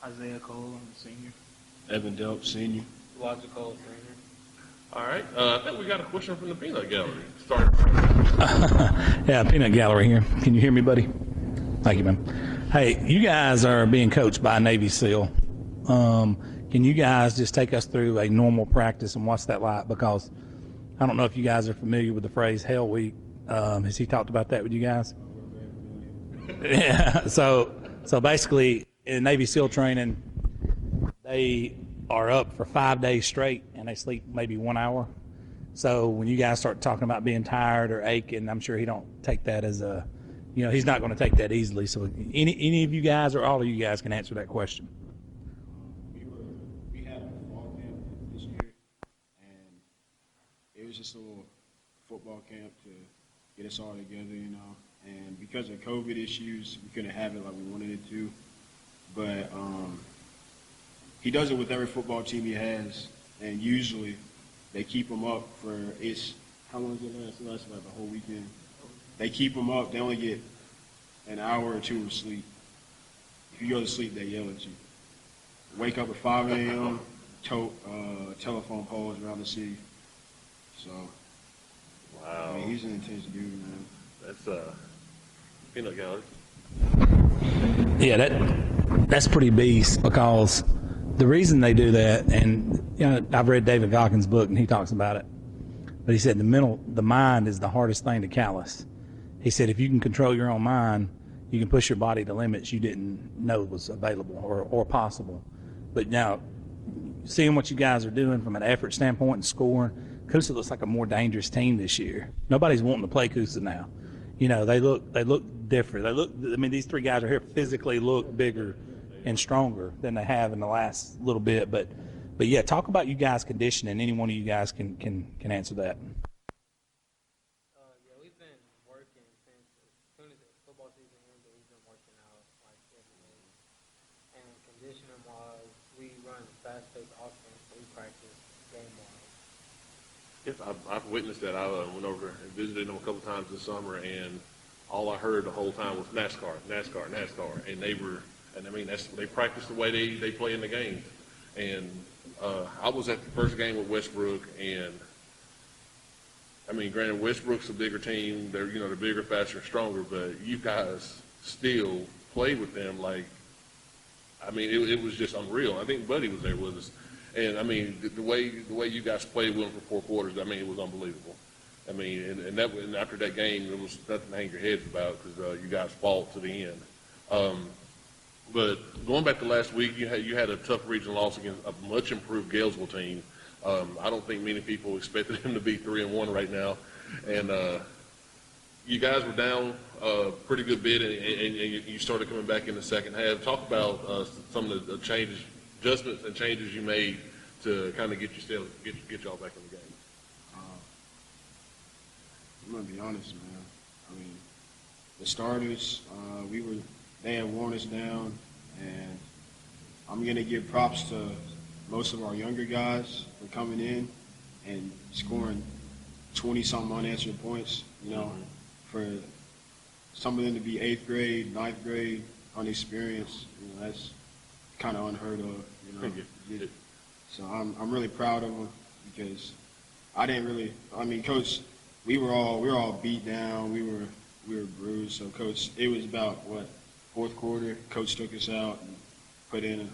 Isaiah Cole, I'm a senior. Evan Delp, senior. Elijah Cole, senior. All right, I think we got a question from the peanut gallery. Start. Yeah, peanut gallery here. Can you hear me, buddy? Thank you, man. Hey, you guys are being coached by a Navy SEAL. Can you guys just take us through a normal practice and what's that like? Because I don't know if you guys are familiar with the phrase Hell Week. Has he talked about that with you guys? Yeah. So basically, in Navy SEAL training, they are up for 5 days straight and they sleep maybe 1 hour. So when you guys start talking about being tired or aching, I'm sure he don't take that as he's not going to take that easily. So any of you guys or all of you guys can answer that question. We had a fall camp this year, and it was just a little football camp to get us all together, and because of COVID issues, we couldn't have it like we wanted it to, but he does it with every football team he has, and usually they keep him up for, how long does it last? It lasts like the whole weekend. They keep him up, they only get an hour or two of sleep. If you go to sleep, they yell at you. Wake up at 5 a.m., tote telephone poles around the city. So, wow. I mean, he's an intense dude, man. That's peanut gallery. Yeah, that's pretty beast, because the reason they do that, and I've read David Watkins' book and he talks about it, but he said the mind is the hardest thing to callous. He said if you can control your own mind, you can push your body to limits you didn't know was available or possible. But now, seeing what you guys are doing from an effort standpoint and scoring, Coosa looks like a more dangerous team this year. Nobody's wanting to play Coosa now. They look different. These three guys are here physically look bigger and stronger than they have in the last little bit. But yeah, talk about you guys' conditioning. Any one of you guys can answer that. Yeah, we've been working since as soon as the football season ended. We've been working out like every day. And conditioning-wise, we run fast-paced offense, so we practice game-wise. Yes, I've witnessed that. I went over and visited them a couple times this summer, and all I heard the whole time was NASCAR. And they practice the way they play in the games. And I was at the first game with Westbrook, and granted, Westbrook's a bigger team. They're bigger, faster, and stronger, but you guys still played with them it was just unreal. I think Buddy was there with us. And the way you guys played with them for 4 quarters, it was unbelievable. And after that game, there was nothing to hang your heads about because you guys fought to the end. But going back to last week, you had a tough regional loss against a much improved Galesville team. I don't think many people expected him to be 3-1 right now. And you guys were down a pretty good bit, and you started coming back in the second half. Talk about some of the changes, adjustments, and changes you made to kind of get y'all back in the game. I'm gonna be honest, man. I mean, the starters, they had worn us down, and I'm gonna give props to most of our younger guys for coming in and scoring 20-something unanswered points. You know, for some of them to be 8th grade, 9th grade, unexperienced, you know, that's kind of unheard of. You know, so I'm really proud of them because Coach, we were all beat down. We were bruised. So Coach, it was about fourth quarter. Coach took us out and put in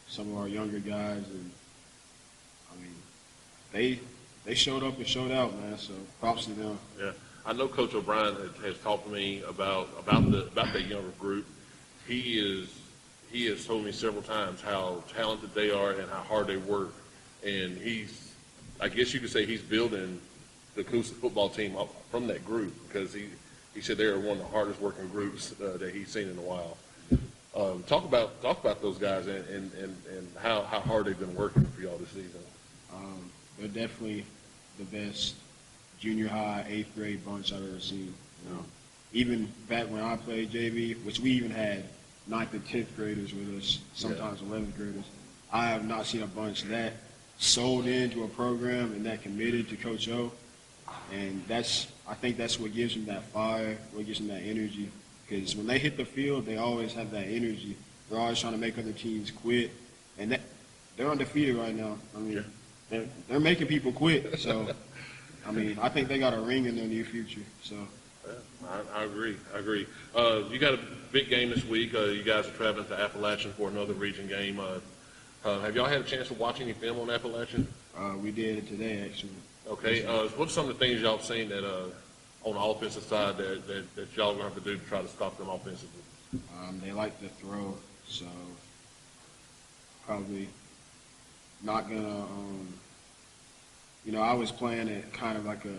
some of our younger guys, and I mean, they showed up and showed out, man. So props to them. Yeah, I know Coach O'Brien has talked to me about that younger group. He has told me several times how talented they are and how hard they work, and I guess you could say he's building the Coosa football team up from that group, because he said they are one of the hardest working groups that he's seen in a while. Talk about those guys and how hard they've been working for y'all this season. They're definitely the best junior high 8th grade bunch I've ever seen. You know, even back when I played JV, which we even had 9th and 10th graders with us, sometimes 11th graders. I have not seen a bunch that sold into a program and that committed to Coach O. And I think that's what gives them that fire, what gives them that energy. Because when they hit the field, they always have that energy. They're always trying to make other teams quit. And they're undefeated right now. I mean, they're making people quit. So, I mean, I think they got a ring in their near future. So. I agree. You got a big game this week. You guys are traveling to Appalachian for another region game. Have y'all had a chance to watch any film on Appalachian? We did today, actually. Okay. What are some of the things y'all seen that on the offensive side that y'all going to have to do to try to stop them offensively? They like to throw, so probably not gonna. I was playing at kind of like a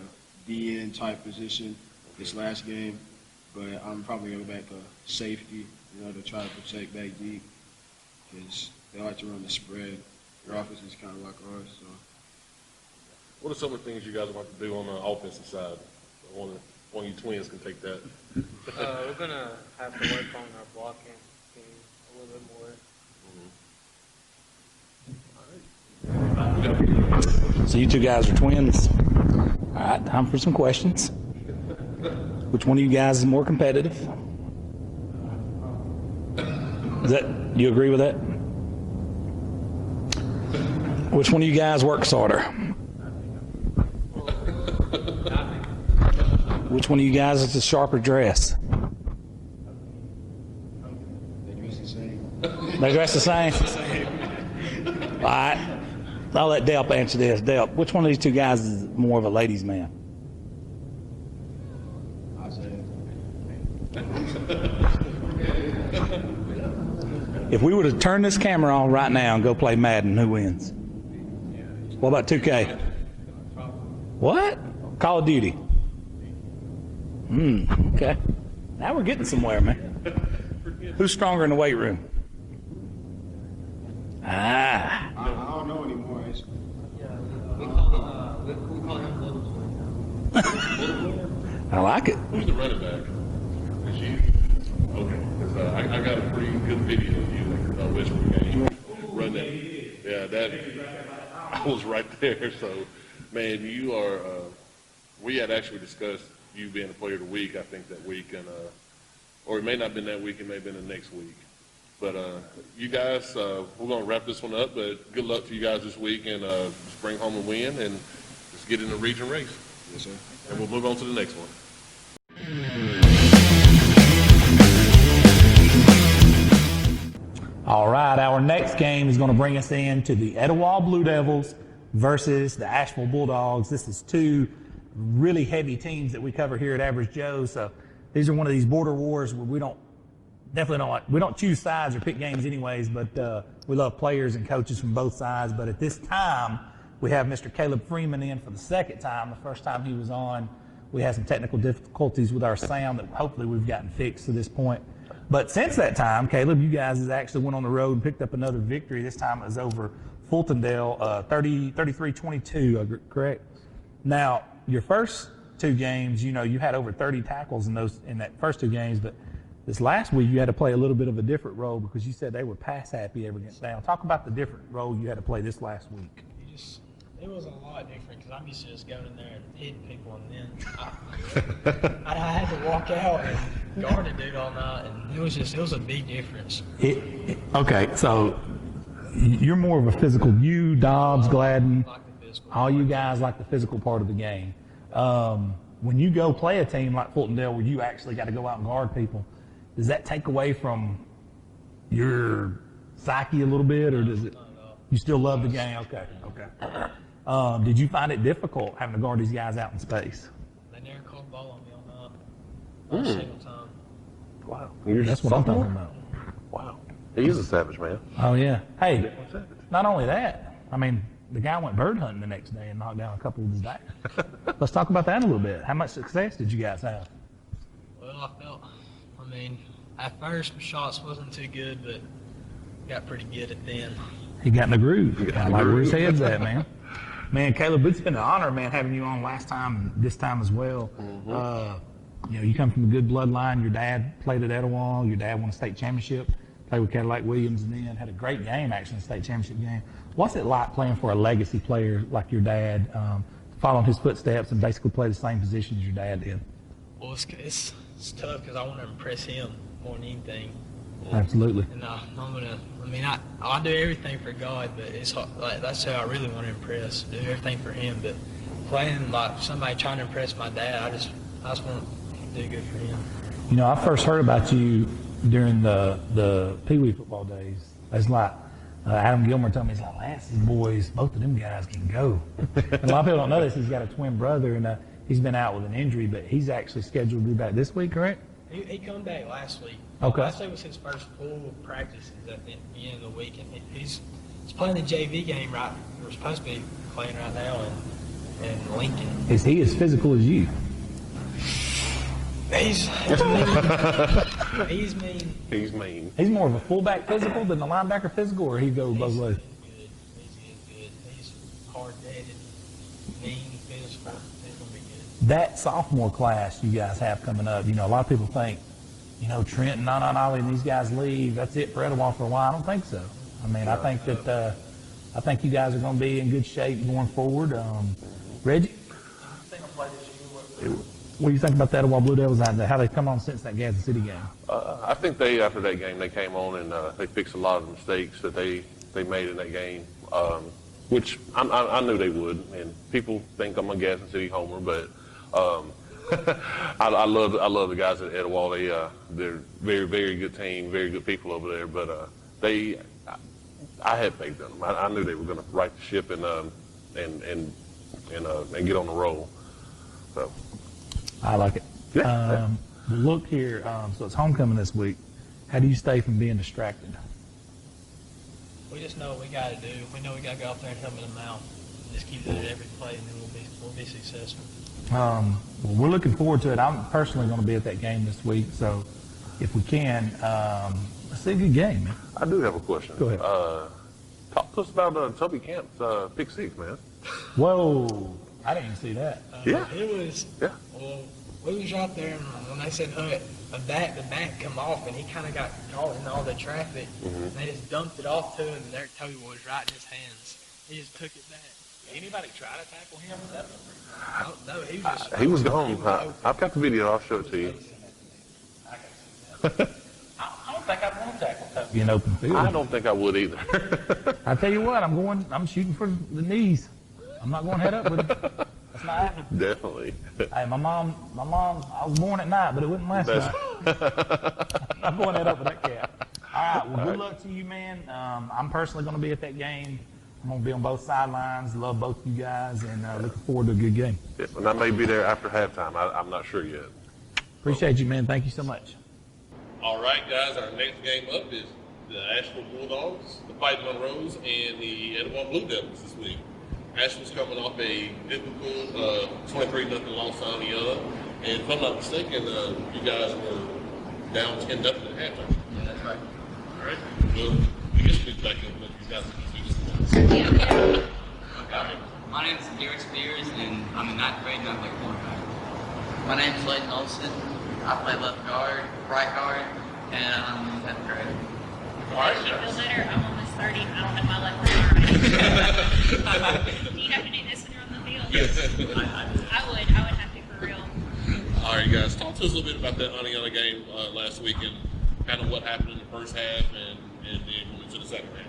DN type position this last game, but I'm probably going to go back to safety, to try to protect back deep, because they like to run the spread. Their offense is kind of like ours. So, what are some of the things you guys want to do on the offensive side? One of you twins can take that. We're going to have to work on our blocking game a little bit more. So you two guys are twins. All right, time for some questions. Which one of you guys is more competitive? Do you agree with that? Which one of you guys works harder? Which one of you guys is a sharper dress? They dress the same. They dress the same? All right. I'll let Delp answer this. Delp, which one of these two guys is more of a ladies' man? If we were to turn this camera on right now and go play Madden, who wins? What about 2K? What? Call of Duty. Okay. Now we're getting somewhere, man. Who's stronger in the weight room? I don't know anymore. We call him I like it. Who's the running back? It's you. Okay. Because I got a pretty good video of you at Westwood game. Run that. Yeah, I was right there. So, man, you are. We had actually discussed you being a player of the week, I think, that week, and or it may not have been that week, it may have been the next week. But you guys, we're going to wrap this one up, but good luck to you guys this week, and just bring home a win, and let's get in the region race. Yes, sir. And we'll move on to the next one. All right, our next game is going to bring us into the Etowah Blue Devils versus the Ashville Bulldogs. This is two really heavy teams that we cover here at Average Joe. So these are one of these border wars where we don't choose sides or pick games anyways, but we love players and coaches from both sides. But at this time, we have Mr. Caleb Freeman in for the second time. The first time he was on We had some technical difficulties with our sound that hopefully we've gotten fixed to this point. But since that time, Caleb, you guys has actually went on the road and picked up another victory. This time it was over Fultondale, 33-22, correct? Now, your first two games, you had over 30 tackles in that first two games, but this last week you had to play a little bit of a different role because you said they were pass happy every down. Talk about the different role you had to play this last week. It was a lot different because I'm used to just going in there and hitting people, and then I had to walk out and guard a dude all night, and it was a big difference. Okay, so you're more of a physical. You, Dobbs, Gladden, all you guys like the physical part of the game. When you go play a team like Fultondale where you actually got to go out and guard people, does that take away from your psyche a little bit, or does it? You still love the game? Okay. Did you find it difficult having to guard these guys out in space? They never called the ball on me all night. Not a single time. Wow. That's what I'm talking about. Wow. He is a savage, man. Oh, yeah. Hey, not only that, I mean, the guy went bird hunting the next day and knocked down a couple of his daggers. Let's talk about that a little bit. How much success did you guys have? Well, at first my shots wasn't too good, but got pretty good at the end. He got in the groove. I like where his head's at, man. Man, Caleb, it's been an honor, man, having you on last time and this time as well. You come from a good bloodline. Your dad played at Etowah. Your dad won a state championship. Played with Cadillac Williams and then had a great game, actually, in the state championship game. What's it like playing for a legacy player like your dad, following his footsteps and basically play the same position as your dad did? Well, it's tough because I want to impress him more than anything. Absolutely. And I do everything for God, but it's like that's who I really want to impress. Do everything for him, but playing like somebody trying to impress my dad, I just want to do good for him. I first heard about you during the Pee Wee football days. It's like Adam Gilmer told me, he's like, Lance's boys, both of them guys can go. And a lot of people don't know this. He's got a twin brother, and he's been out with an injury, but he's actually scheduled to be back this week, correct? He come back last week. Okay. Last week was his first full practice at the end of the week, and he's playing the JV game right. We're supposed to be playing right now in Lincoln. Is he as physical as you? He's mean. He's mean. He's mean. He's more of a fullback physical than the linebacker physical, or he goes both ways? He's good. He's hard-headed, mean, physical. He's going to be good. That sophomore class you guys have coming up, a lot of people think, Trent and Ollie and these guys leave, that's it for Etowah for a while. I don't think so. I think that I think you guys are going to be in good shape going forward. Reggie? What do you think about the Etowah Blue Devils and how they've come on since that Gadsden City game? I think after that game, they came on and they fixed a lot of the mistakes that they made in that game, which I knew they would. And people think I'm a Gadsden City homer, but I love the guys at Etowah. They're very, very good team, very good people over there. But I had faith in them. I knew they were going to right the ship and get on the roll. So. I like it. Yeah. Look here, so it's homecoming this week. How do you stay from being distracted? We just know what we got to do. We know we got to go out there and help them out. Just keep doing it every play, and then we'll be successful. Well, we're looking forward to it. I'm personally going to be at that game this week, so if we can, let's see a good game, man. I do have a question. Go ahead. Talk to us about Toby Camp's pick six, man. Whoa, I didn't even see that. Yeah. It was. Yeah. Well, we was out there, and when they said the bat come off, and he kind of got caught in all the traffic. And they just dumped it off to him, and there Toby was right in his hands. He just took it back. Anybody try to tackle him? No, he was just. He was gone. I've got the video. I'll show it to you. I don't think I'd want to tackle Toby in open field. I don't think I would either. I tell you what, I'm shooting for the knees. I'm not going head up with him. That's not happening. Definitely. Hey, my mom, I was born at night, but it wasn't last night. I'm going head up with that cat. All right, well, good luck to you, man. I'm personally going to be at that game. I'm going to be on both sidelines. Love both of you guys, and looking forward to a good game. Yeah, and I may be there after halftime. I'm not sure yet. Appreciate you, man. Thank you so much. All right, guys, our next game up is the Asheville Bulldogs, the Fighting Monroes, and the Etowah Blue Devils this week. Ashville's coming off a difficult 23-0 loss to Untitled. And if I'm not mistaken, you guys were down 10-0 at halftime. Yeah, that's right. All right. Well, I guess we'll be back in with you guys can do this. Okay. My name is Jaurus and I'm in 9th grade and I play quarterback. My name is Layton Olson. I play left guard, right guard, and I'm in 10th grade. All right, I feel better. I'm almost 30. I don't have my left arm. Do you have to do this when you're on the field? Yes. I would have to for real. All right, guys. Talk to us a little bit about that Untitled game last week and kind of what happened in the first half and then went into the second half.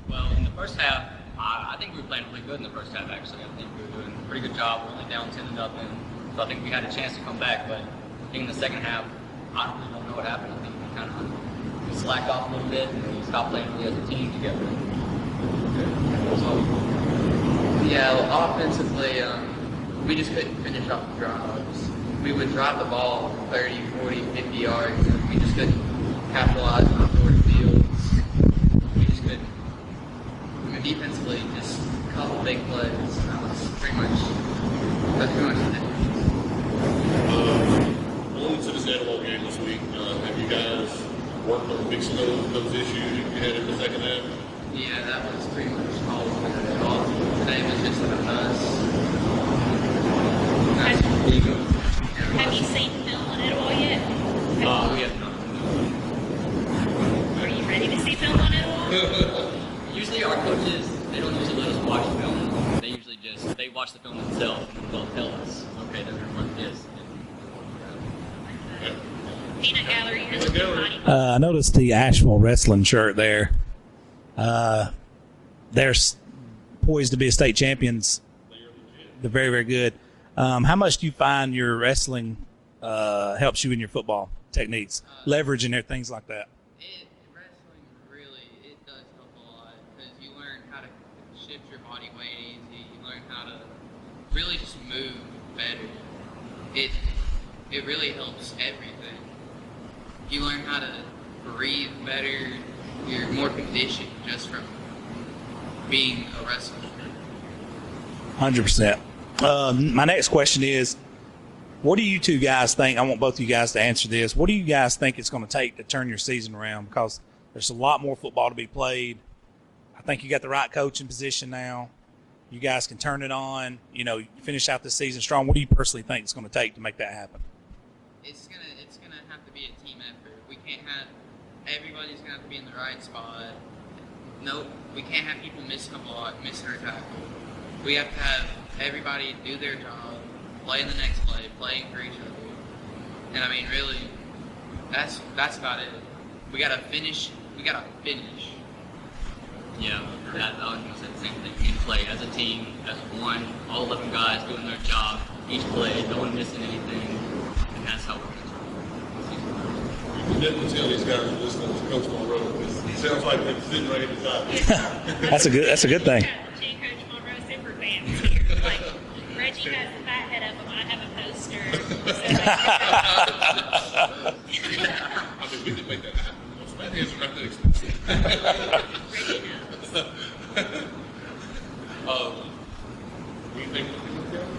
Well, in the first half, I think we were playing really good in the first half, actually. I think we were doing a pretty good job. We're only down 10-0, so I think we had a chance to come back. But I think in the second half, I really don't know what happened. I think we kind of slacked off a little bit and we stopped playing really as a team together. So, yeah, well, offensively, we just couldn't finish off the drives. We would drive the ball 30, 40, 50 yards, and we just couldn't capitalize on short fields. We just couldn't. I mean, defensively, just a couple big plays. That's pretty much the difference. Going into this Etowah game this week, have you guys worked on fixing those issues you had in the second half? Yeah, that was pretty much all we had at all. Today was just about us. Have you seen film on it all yet? We have not. Are you ready to see film on it all? Usually our coaches, they don't usually let us watch film. They usually they watch the film themselves and they'll tell us, okay, they're going to run this. Peanut gallery. I noticed the Asheville wrestling shirt there. They're poised to be a state champions. They're very, very good. How much do you find your wrestling helps you in your football techniques, leveraging and things like that? Wrestling really, it does help a lot because you learn how to shift your body weight easy. You learn how to really just move better. It really helps everything. You learn how to breathe better. You're more conditioned just from being a wrestler. 100%. My next question is, what do you two guys think? I want both of you guys to answer this. What do you guys think it's going to take to turn your season around? Because there's a lot more football to be played. I think you got the right coaching position now. You guys can turn it on. You know, finish out the season strong. What do you personally think it's going to take to make that happen? It's gonna have to be a team effort. We can't have everybody's gonna have to be in the right spot. No, we can't have people missing a block, missing our tackle. We have to have everybody do their job, play in the next play, playing for each other. And I mean, really, that's about it. We gotta finish. Yeah, I was gonna say the same thing. We need to play as a team, as one, all 11 guys doing their job, each play, no one missing anything, and that's how we're gonna You can definitely tell these guys are listening to Coach Monroe because he sounds like they're sitting right beside me. That's a good thing. Coach Monroe super fans here. Like Reggie has the fat head of him. I have a poster. I mean, we can make that happen. Those fat heads are not that expensive. Reggie knows. What do you think?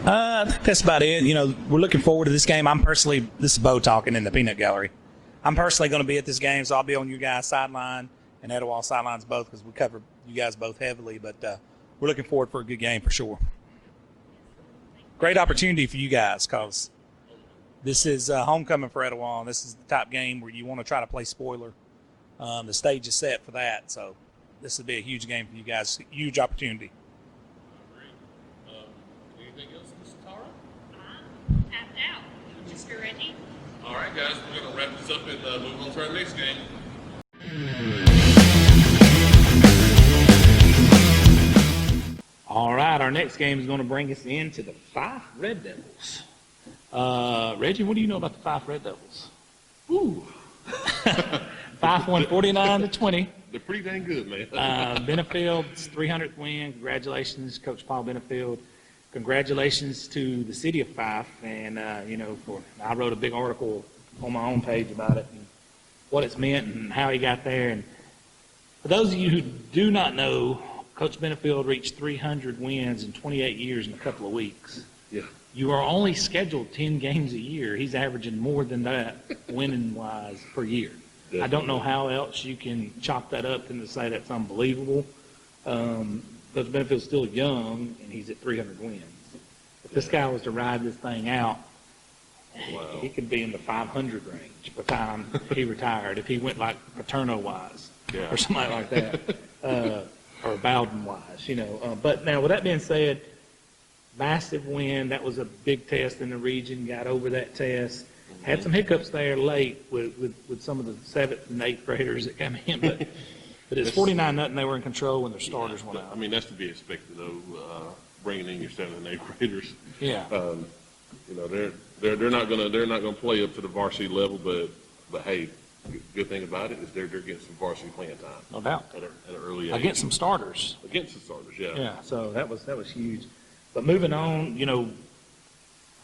I think that's about it. You know, we're looking forward to this game. This is Bo talking in the peanut gallery. I'm personally going to be at this game, so I'll be on you guys' sideline and Etowah sidelines both because we cover you guys both heavily. But we're looking forward for a good game for sure. Great opportunity for you guys because this is homecoming for Etowah, and this is the type game where you want to try to play spoiler. The stage is set for that, so this would be a huge game for you guys. Huge opportunity. Anything else, Mr. Tara? I'm tapped out. Mr. Reggie? All right, guys, we're going to wrap this up and move on to our next game. All right, our next game is going to bring us into the Fife Red Devils. Reggie, what do you know about the Fife Red Devils? Ooh. Fife won 49-20. They're pretty dang good, man. Benefield's 300th win. Congratulations, Coach Paul Benefield. Congratulations to the city of Fife. And, I wrote a big article on my own page about it and what it's meant and how he got there. And for those of you who do not know Coach Benefield reached 300 wins in 28 years in a couple of weeks. Yeah. You are only scheduled 10 games a year. He's averaging more than that winning-wise per year. I don't know how else you can chop that up than to say that's unbelievable. Coach Benefield's still young, and he's at 300 wins. If this guy was to ride this thing out, he could be in the 500 range by the time he retired, if he went like Paterno-wise or something like that, or Bowden-wise, you know. But now, with that being said, massive win. That was a big test in the region. Got over that test. Had some hiccups there late with some of the 7th and 8th graders that came in, but it's 49-0. They were in control when their starters went out. I mean, that's to be expected, though. Bringing in your 7th and 8th graders. Yeah. You know, they're not gonna play up to the varsity level, but hey, good thing about it is they're getting some varsity playing time. No doubt. At an early age. Against some starters. Against the starters, yeah. Yeah. So that was huge. But moving on, you know,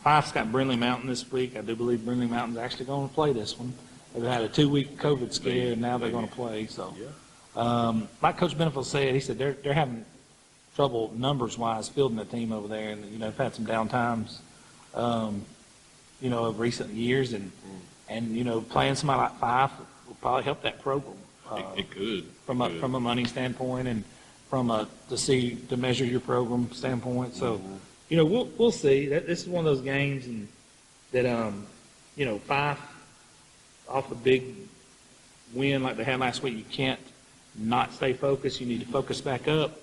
Fife's got Brindley Mountain this week. I do believe Brindley Mountain's actually going to play this one. They've had a 2-week COVID scare, and now they're going to play. So, like Coach Benefield said, he said they're having trouble numbers-wise fielding the team over there, and you know, they've had some down times, you know, of recent years, and you know, playing somebody like Fife will probably help that program. It could from a money standpoint, and from a to measure your program standpoint. So, you know, we'll see. This is one of those games, and that you know, Fife off a big win like they had last week, you can't not stay focused. You need to focus back up,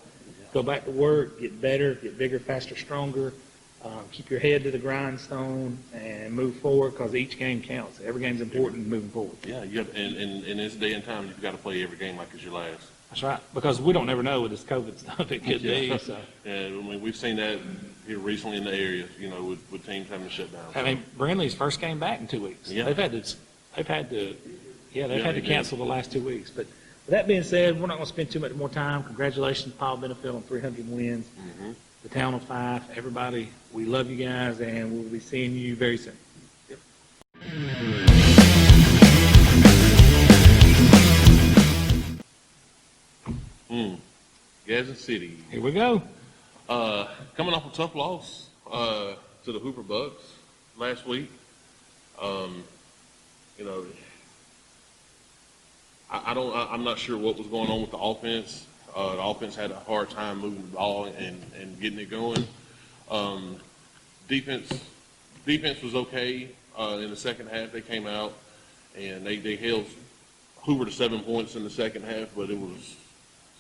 go back to work, get better, get bigger, faster, stronger. Keep your head to the grindstone and move forward, because each game counts. Every game's important moving forward. Yeah, and in this day and time, you've got to play every game like it's your last. That's right, because we don't ever know with this COVID stuff it could be. So. And I mean, we've seen that here recently in the area, you know, with teams having to shut down. I mean, Brindley's first game back in 2 weeks. Yeah. They've had to cancel the last 2 weeks. But with that being said, we're not going to spend too much more time. Congratulations, Paul Benefield, on 300 wins. The town of Fife, everybody, we love you guys, and we'll be seeing you very soon. Gadsden City. Here we go. Coming off a tough loss to the Hooper Bucks last week. You know, I'm not sure what was going on with the offense. The offense had a hard time moving the ball and getting it going. Defense was okay in the second half. They came out and they held Hoover to 7 points in the second half, but it was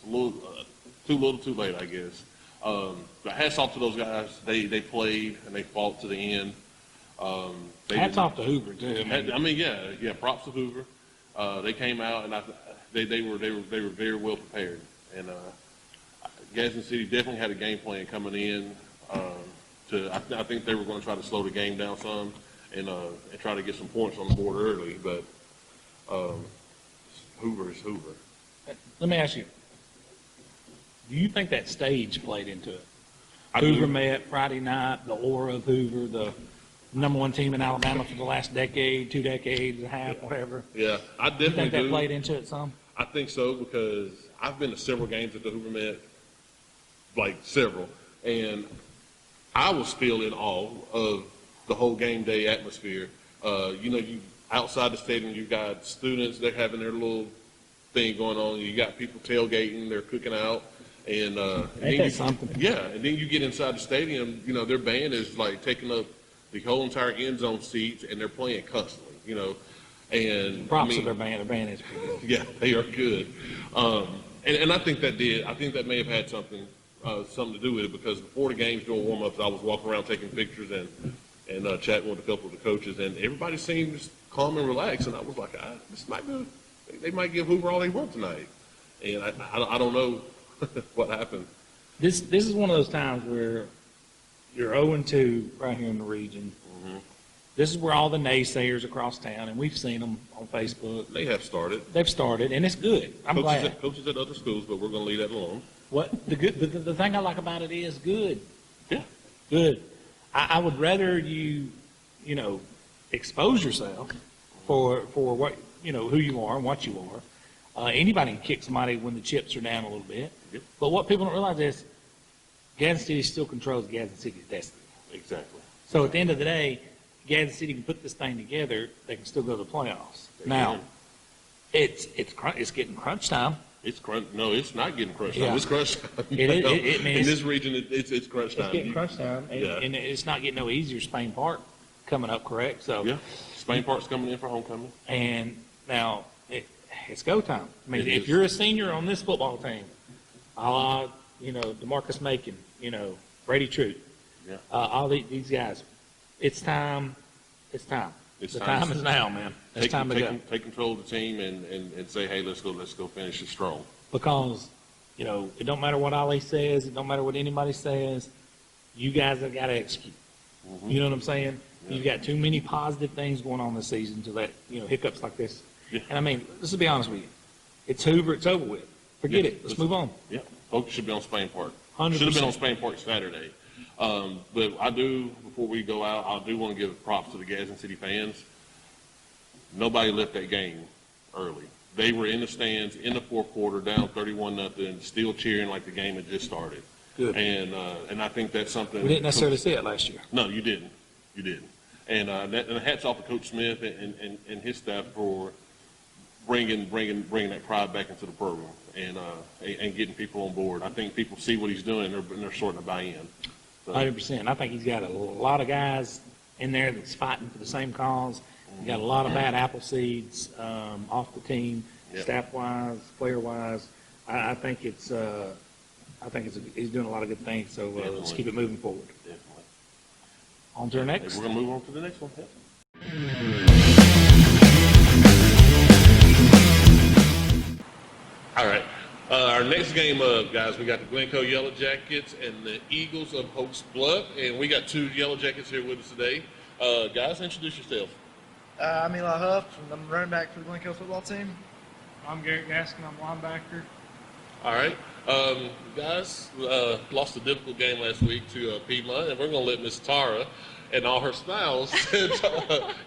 a little too late, I guess. But hats off to those guys. They played and they fought to the end. Hats off to Hoover too. I mean, yeah. Props to Hoover. They came out and they were very well prepared. And Gadsden City definitely had a game plan coming in. I think they were going to try to slow the game down some and try to get some points on the board early. But Hoover is Hoover. Let me ask you: do you think that stage played into it? I Hoover do. met Friday night, the aura of Hoover, the #1 team in Alabama for the last decade, 2 decades and a half, whatever. Yeah, I You definitely think that do. played into it some? I think so, because I've been to several games at the Hoover Met, like several, and I was still in awe of the whole game day atmosphere. You know, outside the stadium, you've got students, they're having their little thing going on. You got people tailgating, they're cooking out, and Ain't that something? Yeah, and then you get inside the stadium, you know, their band is like taking up the whole entire end zone seats, and they're playing constantly, you know. And Props I mean, to their band. Their band is pretty good. yeah, they are good. And I think that did. I think that may have had something to do with it, because before the games, doing warm-ups, I was walking around taking pictures and chatting with a couple of the coaches, and everybody seemed just calm and relaxed. And I was like, this might be, they might give Hoover all they want tonight. And I don't know what happened. This is one of those times where you're 0-2 right here in the region. This is where all the naysayers across town, and we've seen them on Facebook. They have started. They've started, and it's good. I'm glad. Coaches at other schools, but we're going to leave that alone. What the thing I like about it is good. Yeah. Good. I would rather you expose yourself for what, who you are and what you Anybody can kick somebody when the chips are down a little bit. Yep. But what people don't realize is Gadsden City still controls Gadsden City's destiny. Exactly. So at the end of the day, Gadsden City can put this thing together. They can still go to the playoffs. Now, it's getting crunch time. It's crunch. No, it's not getting crunch time. Yeah. It's crunch time. In this region, it's crunch time. It's getting crunch time, and it's not getting no easier. Spain Park coming up, correct? So yeah, Spain Park's coming in for homecoming. And now it's go time. I mean, if you're a senior on this football team, a la, DeMarcus Macon, Brady Troop, all these guys, it's time. It's time. The time is now, man. It's time to go. Take control of the team and say, hey, let's go finish it strong. Because, it don't matter what Ali says, it don't matter what anybody says, you guys have got to execute. Mm-hmm. You know what I'm saying? Yeah. You've got too many positive things going on this season to let, hiccups like this. Yeah. And I mean, let's be honest with you. It's Hoover, it's over with. Forget it. Let's move on. Yeah. Focus should be on Spain Park. 100%. Should have been on Spain Park Saturday. But I do, before we go out, I do want to give props to the Gadsden City fans. Nobody left that game early. They were in the stands in the fourth quarter, down 31-0, still cheering like the game had just started. Good. And I think that's something. We didn't necessarily see it last year. No, you didn't. You didn't. And hats off to Coach Smith and his staff for bringing that pride back into the program and getting people on board. I think people see what he's doing and they're starting to buy in. 100%. I think he's got a lot of guys in there that's fighting for the same cause. He's got a lot of bad apple seeds off the team, staff-wise, player-wise. I think he's doing a lot of good things. So let's keep it moving forward. Definitely. On to our next. We're going to move on to the next one. All right. Our next game up, guys, we got the Glencoe Yellow Jackets and the Eagles of Oaks Bluff, and we got two Yellow Jackets here with us today. Guys, introduce yourselves. I'm Eli Huff, and I'm running back for the Glencoe football team. I'm Garrett Gaskin. I'm linebacker. All right. Guys, lost a difficult game last week to Piedmont, and we're going to let Miss Tara and all her styles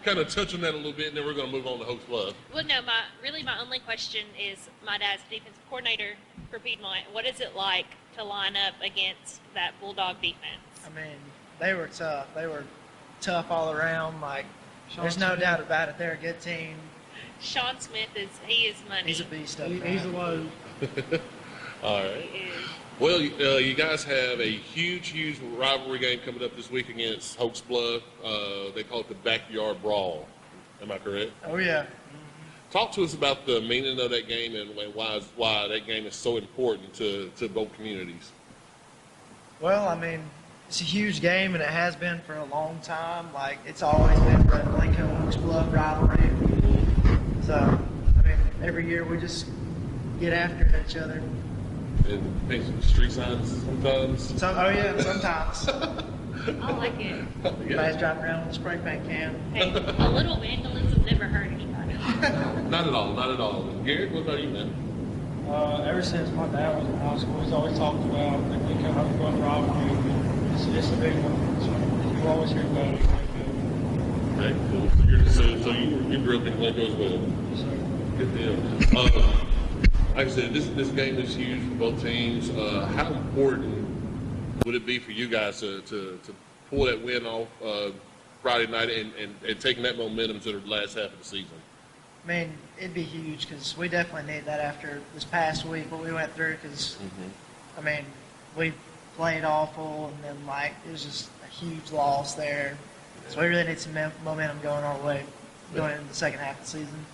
kind of touch on that a little bit, and then we're going to move on to Oaks Bluff. Well, no, my only question is my dad's defensive coordinator for Piedmont. What is it like to line up against that Bulldog defense? I mean, they were tough. They were tough all around. Like, there's no doubt about it. They're a good team. Sean Smith he is money. He's a beast. He's a load. All right. Well, you guys have a huge rivalry game coming up this week against Oaks Bluff. They call it the Backyard Brawl. Am I correct? Oh, yeah. Talk to us about the meaning of that game and why that game is so important to both communities. Well, I mean, it's a huge game, and it has been for a long time. Like, it's always been the Glencoe-Oaks Bluff rivalry. So, I mean, every year we just get after each other. And paint some street signs sometimes. Sometimes. I like it. Everybody's driving around with a spray paint can. Hey, a little vandalism never hurt anybody. Not at all. Garrett, what about you, man? Ever since my dad was in high school, he's always talked about the Glencoe-Oaks Bluff rivalry. It's a big one. So you always hear about it. Right, cool. So you grew up in Glencoe as well. Yes, sir. Good deal. Like I said, this game is huge for both teams. How important would it be for you guys to pull that win off Friday night and taking that momentum to the last half of the season? I mean, it'd be huge because we definitely need that after this past week, what we went through. Because, I mean, we played awful, and then, it was just a huge loss there. So we really need some momentum going our way going into the second half of the season.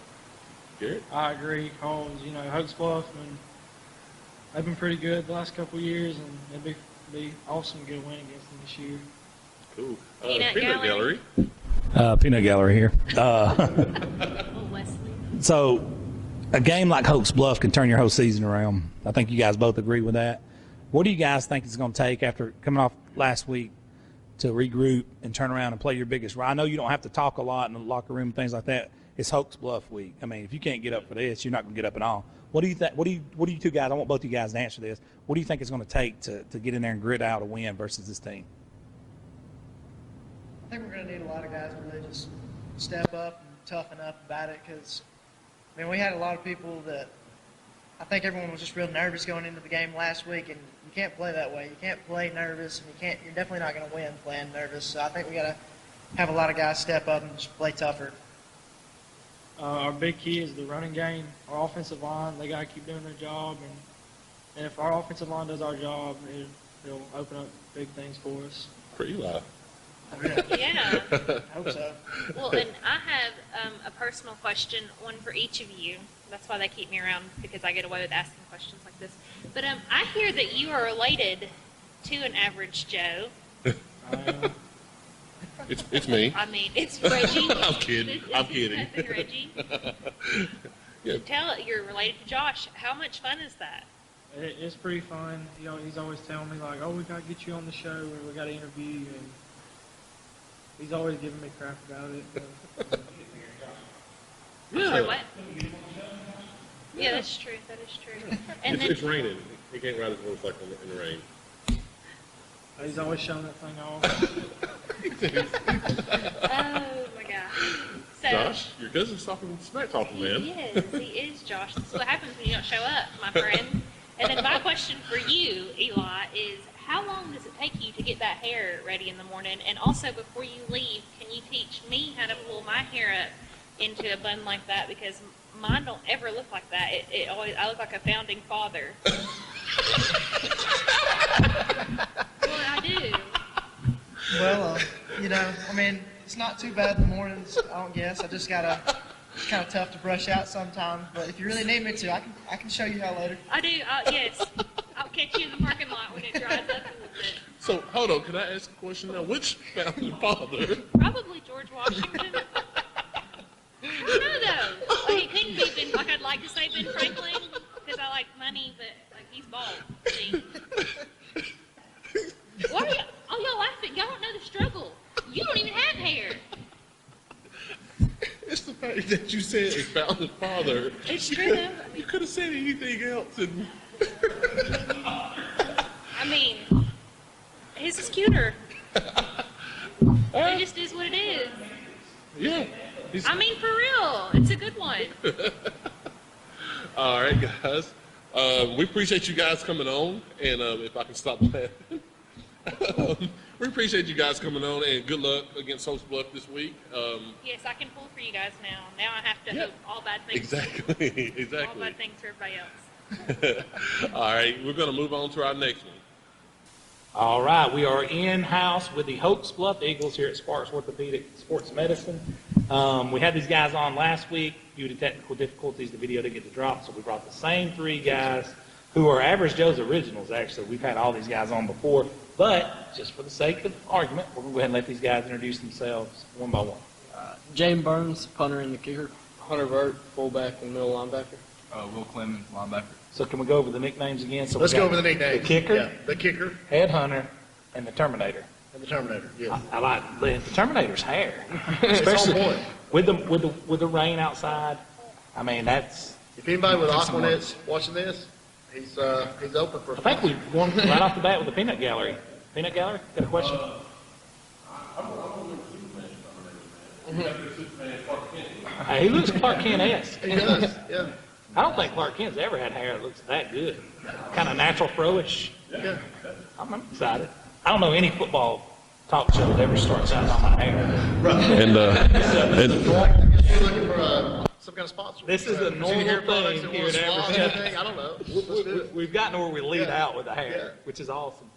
Garrett? I agree, because, Oaks Bluff, they've been pretty good the last couple of years, and it'd be awesome to get a win against them this year. Cool. Peanut Gallery. Peanut Gallery here. Wesley. So a game like Oaks Bluff can turn your whole season around. I think you guys both agree with that. What do you guys think it's going to take after coming off last week to regroup and turn around and play your biggest role? I know you don't have to talk a lot in the locker room and things like that. It's Oaks Bluff week. I mean, if you can't get up for this, you're not going to get up at all. What do you think? What do you two guys? I want both of you guys to answer this. What do you think it's going to take to get in there and grit out a win versus this team? I think we're going to need a lot of guys to really just step up and toughen up about it because, I mean, we had a lot of people that I think everyone was just real nervous going into the game last week, and you can't play that way. You can't play nervous, and you're definitely not going to win playing nervous. So I think we got to have a lot of guys step up and just play tougher. Our big key is the running game. Our offensive line, they got to keep doing their job, and if our offensive line does our job, it'll open up big things for us. For Eli. Yeah. I hope so. Well, and I have a personal question, one for each of you. That's why they keep me around, because I get away with asking questions like this. But I hear that you are related to an average Joe. It's me. I mean, it's Reggie. I'm kidding. I'm kidding. Reggie. Yeah. You're related to Josh. How much fun is that? It's pretty fun. You know, he's always telling me, like, oh, we got to get you on the show, or we got to interview you, and he's always giving me crap about it. Yeah. What? Yeah, that's true. That is true. And It's raining. He can't ride his motorcycle in the rain. He's always showing that thing off. Oh my gosh. So, Josh, your cousin's talking smack talking, man. He is, Josh. This is what happens when you don't show up, my friend. And then my question for you, Eli, is how long does it take you to get that hair ready in the morning? And also, before you leave, can you teach me how to pull my hair up into a bun like that? Because mine don't ever look like that. I look like a founding father. Well, I do. Well, I mean, it's not too bad in the mornings, I don't guess. I just gotta, it's kind of tough to brush out sometimes. But if you really need me to, I can show you how later. I do, yes. I'll catch you in the parking lot when it dries up a little bit. So, hold on. Can I ask a question now? Which founding father? Probably George Washington. I don't know, though. Like, it couldn't be Ben, like I'd like to say Ben Franklin, because I like money, but like he's bald. See? What are y'all? Oh, y'all laughing. Y'all don't know the struggle. You don't even have hair. It's the fact that you said a founding father. It's true, though. You could have said anything else. And I mean, his is cuter. It just is what it is. Yeah. I mean, for real. It's a good one. All right, guys. We appreciate you guys coming on. And if I can stop laughing. We appreciate you guys coming on, and good luck against Host Bluff this week. Yes, I can pull for you guys now. Now I have to hope all bad things. Exactly. Exactly. All bad things for everybody else. All right, we're going to move on to our next one. All right, we are in-house with the Hopes Bluff Eagles here at Sparks Orthopedic Sports Medicine. We had these guys on last week. Due to technical difficulties, the video didn't get to drop, so we brought the same three guys who are Average Joe's originals, actually. We've had all these guys on before, but just for the sake of argument, we're going to go ahead and let these guys introduce themselves one by one. James Burns, punter and the kicker. Hunter Vert, fullback and middle linebacker. Will Clemens, linebacker. So can we go over the nicknames again? So Let's we got go over the nicknames. The kicker, Yeah, the kicker, Headhunter, and the Terminator. and the Terminator. Yeah. I like the Terminator's hair, It's on especially point. with the rain outside. I mean, that's. If anybody with Took some Aquanet's watching this, he's open for. I think we're going right off the bat with the peanut gallery. Peanut gallery, got a question? He looks Clark Kent-esque. He does, yeah. I don't think Clark Kent's ever had hair that looks that good. Kind of natural fro-ish. Yeah. I'm excited. I don't know any football talk show that ever starts out on my hair. And You're looking for some kind of sponsor. This is a normal hair thing products that here want at to sponsor Average. anything? I don't know. Let's do it. We've gotten to where we lead Yeah. out with the hair, Yeah. which is awesome.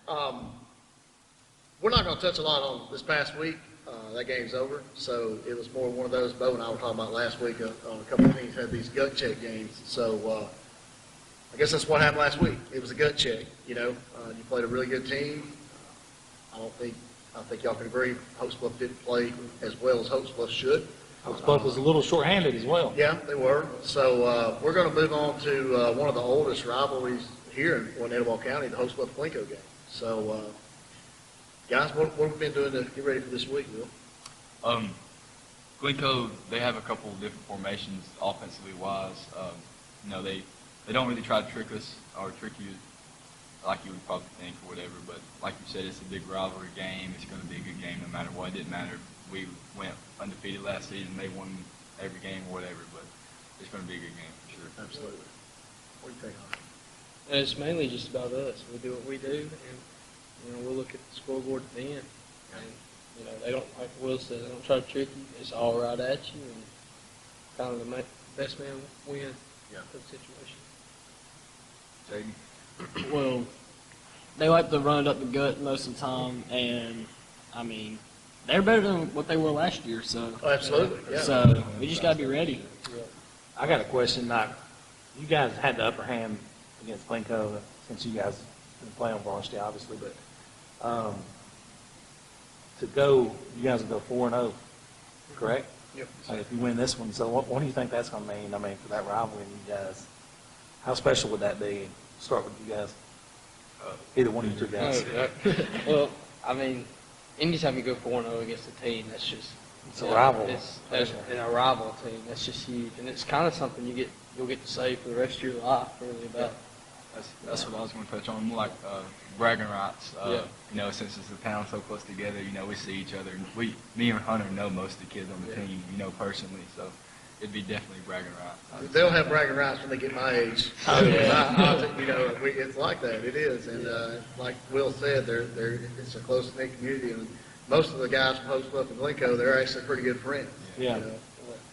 We're not going to touch a lot on this past week. That game's over. So it was more one of those, Bo and I were talking about last week on a couple of things, had these gut check games. So I guess that's what happened last week. It was a gut check, you played a really good team. I think y'all can agree, Host Bluff didn't play as well as Host Bluff should. Host Bluff was a little short-handed as well. Yeah, they were. So we're going to move on to one of the oldest rivalries here in Etowah County, the Host Bluff Plinko game. So, guys, what have we been doing to get ready for this week, Will? Glencoe, they have a couple of different formations offensively wise. They don't really try to trick us or trick you like you would probably think or whatever, but like you said, it's a big rivalry game. It's going to be a good game no matter what. It didn't matter if we went undefeated last season, they won every game or whatever, but it's going to be a good game for sure. Absolutely. What do you think? And it's mainly just about us. We do what we do, and we'll look at the scoreboard at the end. And they don't, like Will said, they don't try to trick you. It's all right at you, and kind of the best man win for the situation. Well, they like to run it up the gut most of the time, and I mean, they're better than what they were last year. So absolutely, yeah. So we just got to be ready. I got a question. Like, you guys had the upper hand against Glencoe since you guys been playing on varsity, obviously, but you guys will go 4-0, correct? Yep. And if you win this one, so what do you think that's going to mean? I mean, for that rivalry, you guys, how special would that be? Start with you guys. Either one of you two guys. Well, I mean, anytime you go 4-0 against a team, that's just it's a rival. And a rival team, that's just huge, and it's kind of something you'll get to say for the rest of your life, really. About That's what I was going to touch on, more like bragging rights. Since it's a town so close together, we see each other. And me and Hunter know most of the kids on the team, personally. So it'd be definitely bragging rights. They'll have bragging rights when they get my age. It's like that. It is, and like Will said, it's a close-knit community, and most of the guys from Host Bluff and Glencoe, they're actually pretty good friends. Yeah.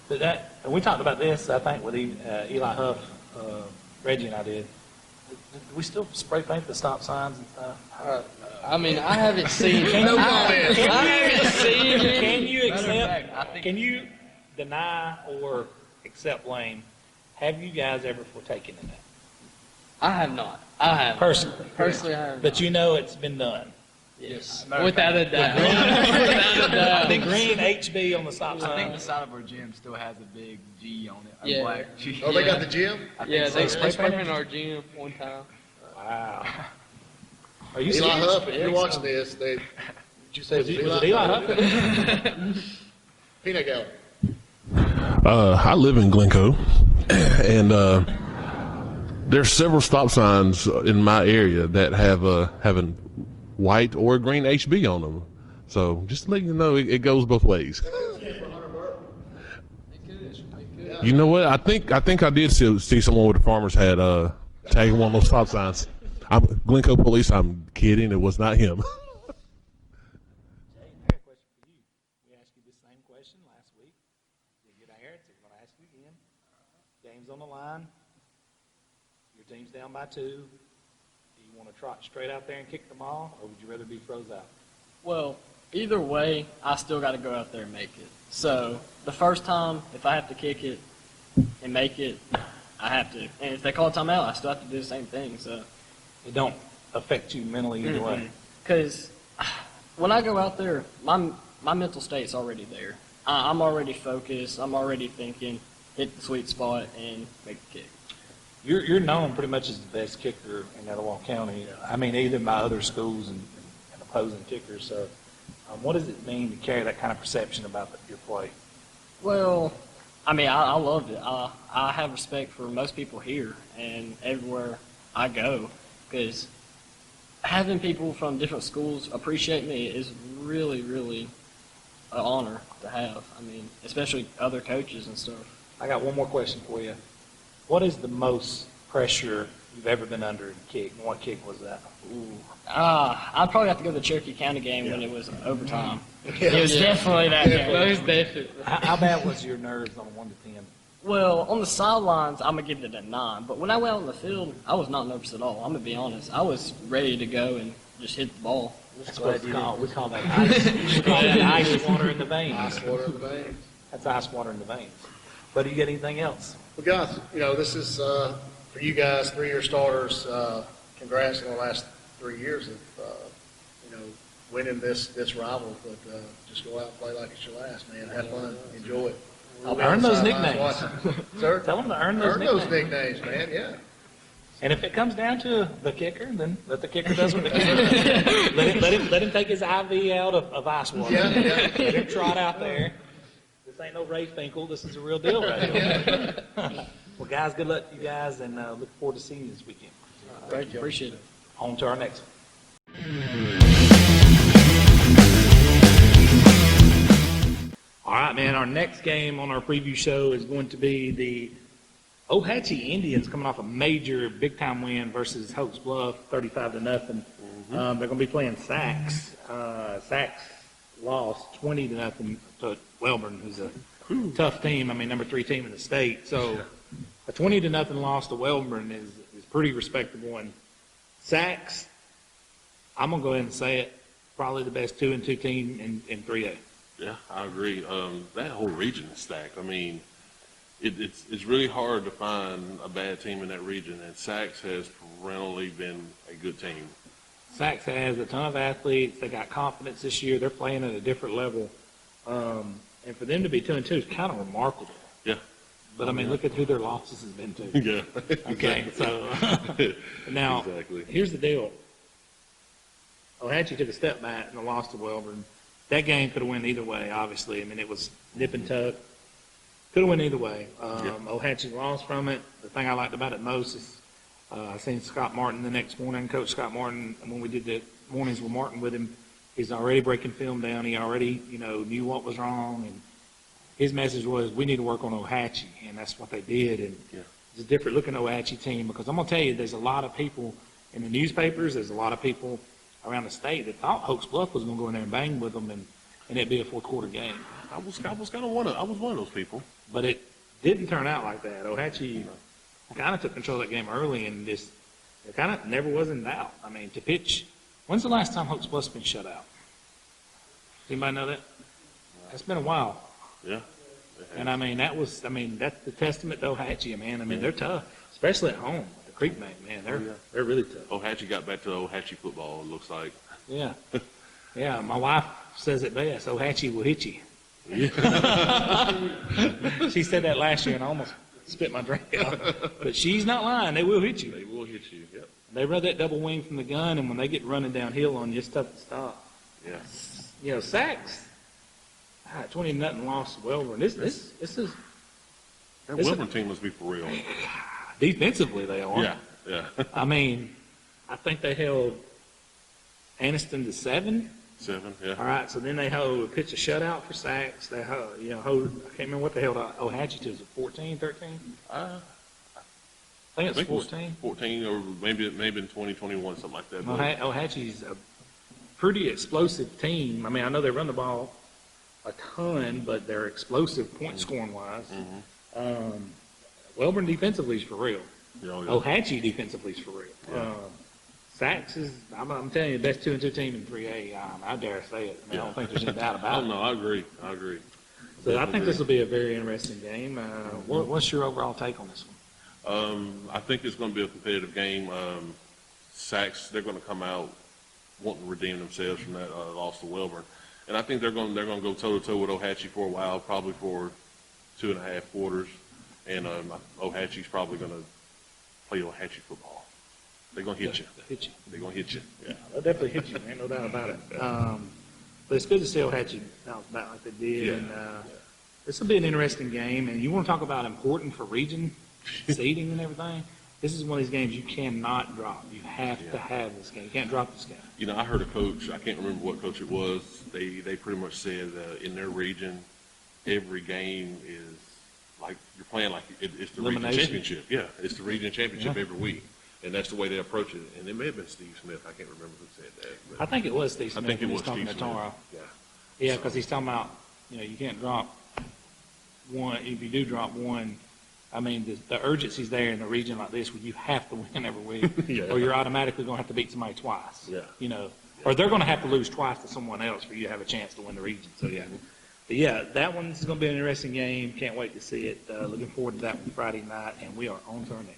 But and we talked about this, I think, with Eli Huff, Reggie and I did. Do we still spray paint the stop signs and stuff? I mean, I haven't seen. Can you deny or accept blame? Have you guys ever partaken in that? I have not. I have personally. I have. But it's been done. Yes, without a doubt. The green HB on the stop sign. I think the side of our gym still has a big G on it. Yeah. Black G. Oh, they got the gym? Yeah, they spray painted our gym one time. Wow. Are you Eli serious? Huff, if you're watching this, did you say was it Eli Huff? Peanut Gallery. I live in Glencoe, and there's several stop signs in my area that have a white or green HB on them. So just to let you know, it goes both ways. You know what? I think I did see someone with a farmer's hat tagging one of those stop signs. I'm Glencoe Police. I'm kidding. It was not him. Jay, I got a question for you. We asked you the same question last week. Didn't get an answer. We're going to ask you again. Game's on the line. Your team's down by 2. Do you want to trot straight out there and kick the ball, or would you rather be froze out? Well, either way, I still got to go out there and make it. So the first time, if I have to kick it and make it, I have to. And if they call a timeout, I still have to do the same thing. So it don't affect you mentally either way. Because when I go out there, my mental state's already there. I'm already focused. I'm already thinking, hit the sweet spot and make the kick. You're known pretty much as the best kicker in Etowah County. I mean, even by other schools and opposing kickers. So, what does it mean to carry that kind of perception about your play? Well, I mean, I loved it. I have respect for most people here and everywhere I go, because having people from different schools appreciate me is really, really an honor to have. I mean, especially other coaches and stuff. I got one more question for you. What is the most pressure you've ever been under in a kick, and what kick was that? I'd probably have to go to the Cherokee County game when it was overtime. It was definitely that game. It was definitely. How bad was your nerves on 1 to 10? Well, on the sidelines, I'm going to give it a 9. But when I went out on the field, I was not nervous at all. I'm going to be honest. I was ready to go and just hit the ball. That's what we call that ice. We call that ice water in the veins. Ice water in the veins. That's ice water in the veins. But do you get anything else? Well, guys, this is for you guys, 3-year starters. Congrats on the last 3 years of winning this rival. But just go out and play like it's your last, man. Have fun, enjoy it. I'll earn those nicknames. Sir, tell them to earn those nicknames, man. Yeah. And if it comes down to the kicker, then let the kicker does what the kicker does. Let him take his IV out of ice water. Yeah. Let him trot out there. This ain't no Ray Finkel. This is a real deal right here. Well, guys, good luck to you guys, and look forward to seeing you this weekend. Thank you. Appreciate it. On to our next one. All right, man. Our next game on our preview show is going to be the Ohatchee Indians coming off a major big-time win versus Hoax Bluff, 35-0. They're going to be playing Sachs. Sachs lost 20-0 to Welborn, who's a tough team. I mean, number 3 team in the state. So a 20-0 loss to Welborn is pretty respectable. And Sachs, I'm going to go ahead and say it, probably the best 2-2 team in 3A. Yeah, I agree. That whole region is stacked. I mean, it's really hard to find a bad team in that region, and Sachs has perennially been a good team. Sachs has a ton of athletes. They got confidence this year. They're playing at a different level. And for them to be 2-2 is kind of remarkable. Yeah. But, I mean, look at who their losses has been to. Yeah. Okay, so now, here's the deal. Ohatchee took a step back and lost to Welborn. That game could have went either way, obviously. I mean, it was nip and tuck. Could have went either way. Ohatchee lost from it. The thing I liked about it most is I seen Scott Martin the next morning, Coach Scott Martin, when we did the mornings with Martin with him, he's already breaking film down. He already, knew what was wrong. And his message was, we need to work on Ohatchee. And that's what they did. And it's a different looking Ohatchee team because I'm going to tell you, there's a lot of people in the newspapers, there's a lot of people around the state that thought Hoax Bluff was going to go in there and bang with them and it'd be a fourth-quarter game. I was one of those people. But it didn't turn out like that. Ohatchee kind of took control of that game early and just it kind of never was in doubt. I mean, to pitch, when's the last time Hoax Bluff's been shut out? Does anybody know that? It's been a while. Yeah. And that's the testament to Ohatchee, man. I mean, they're tough, especially at home. The Creek Bank, man, they're really tough. Ohatchee got back to Ohatchee football, it looks like. Yeah. Yeah, my wife says it best, Ohatchee will hit you. She said that last year and I almost spit my drink out. But she's not lying. They will hit you. They will hit you, yep. They run that double wing from the gun, and when they get running downhill on you, it's tough to stop. Yeah. Sachs, 20-0 loss to Welborn. This is... That Welborn team must be for real. Defensively, they are. Yeah. I mean, I think they held Anniston to 7. 7, yeah. All right, so then they pitch a shutout for Sachs. They hold, I can't remember what they held Ohatchee to. Is it 14, 13? I think it's 14. 14, or maybe in 2021, something like that. Ohatchee's a pretty explosive team. I mean, I know they run the ball a ton, but they're explosive point scoring wise. Welborn defensively is for real. Ohatchee defensively is for real. Sachs is, I'm telling you, the best 2-2 team in 3A. I dare say it. I mean, I don't think there's any doubt about it. No, I agree. So I think this will be a very interesting game. What's your overall take on this one? I think it's going to be a competitive game. Sachs, they're going to come out wanting to redeem themselves from that loss to Welborn, and I think they're going to go toe to toe with Ohatchee for a while, probably for 2.5 quarters, and Ohatchee's probably going to play Ohatchee football. They're going to hit you. They're going to hit you. Yeah, they'll definitely hit you, man. No doubt about it. But it's good to see Ohatchee bounce back like they did. And this will be an interesting game. And you want to talk about important for region seeding and everything? This is one of these games you cannot drop. You have to have this game. You can't drop this game. I heard a coach, I can't remember what coach it was, they pretty much said in their region, every game is like, you're playing like it's the region championship. Yeah, it's the region championship every week. And that's the way they approach it. And it may have been Steve Smith. I can't remember who said that. I think it was Steve Smith. I think it was talking Steve to Tara. Smith. Yeah, because he's talking about, you can't drop one. If you do drop one, I mean, the urgency's there in a region like this where you have to win every week, or you're automatically going to have to beat somebody twice. Or they're going to have to lose twice to someone else for you to have a chance to win the region. So, But that one's going to be an interesting game. Can't wait to see it. Looking forward to that one Friday night, and we are on to our next.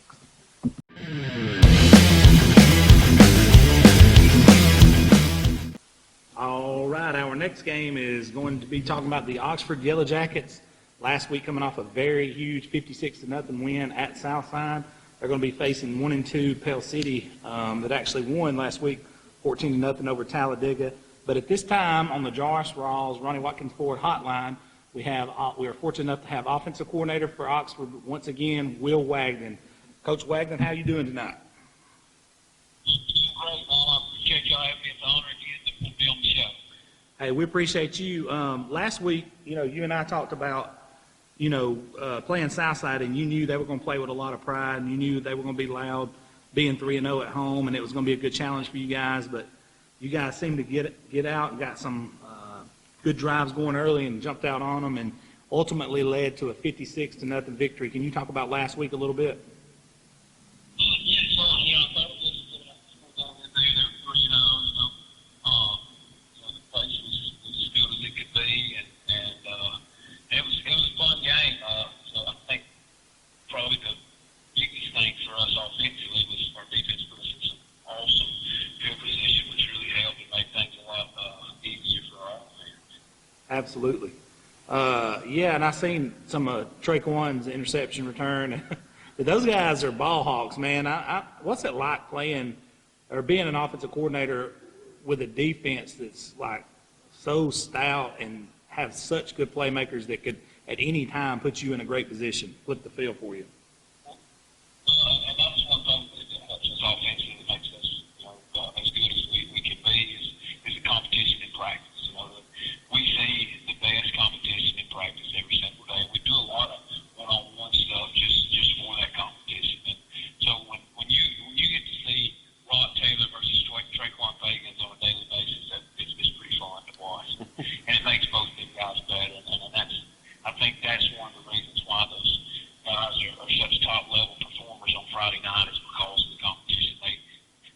All right, our next game is going to be talking about the Oxford Yellow Jackets. Last week coming off a very huge 56-0 win at Southside. They're going to be facing 1-2 Pell City that actually won last week 14-0 over Talladega. But at this time on the Jaurus, Rawls, Ronnie, Watkins Ford hotline, we are fortunate enough to have offensive coordinator for Oxford once again, Will Wagnon. Coach Wagnon, how you doing tonight? Great, I appreciate y'all having me. It's an honor again to be on the show. Hey, we appreciate you. Last week, you and I talked about playing Southside, and you knew they were going to play with a lot of pride, and you knew they were going to be loud, being 3-0 at home, and it was going to be a good challenge for you guys. But you guys seemed to get out and got some good drives going early and jumped out on them, and ultimately led to a 56-0 victory. Can you talk about last week a little bit? Yeah, sure. I thought it was going in there. They were 3-0. The place was as good as it could be, and it was a fun game. So I think probably the biggest thing for us offensively was our defense put us in some awesome field position, which really helped and made things a lot easier for our offense. Absolutely. Yeah, and I seen some of Traquan's interception return. Those guys are ball hawks, man. What's it like playing or being an offensive coordinator with a defense that's like so stout and have such good playmakers that could at any time put you in a great position, flip the field for you? And that's one thing that helps us offensively, that makes us as good as we can be is the competition in practice. We see the best competition in practice every single day. We do a lot of one-on-one stuff just for that competition. And so when you get to see Rod Taylor versus Traquan Fagans on a daily basis, it's pretty fun to watch. And it makes both them guys better. And I think that's one of the reasons why those guys are such top-level performers on Friday night is because of the competition.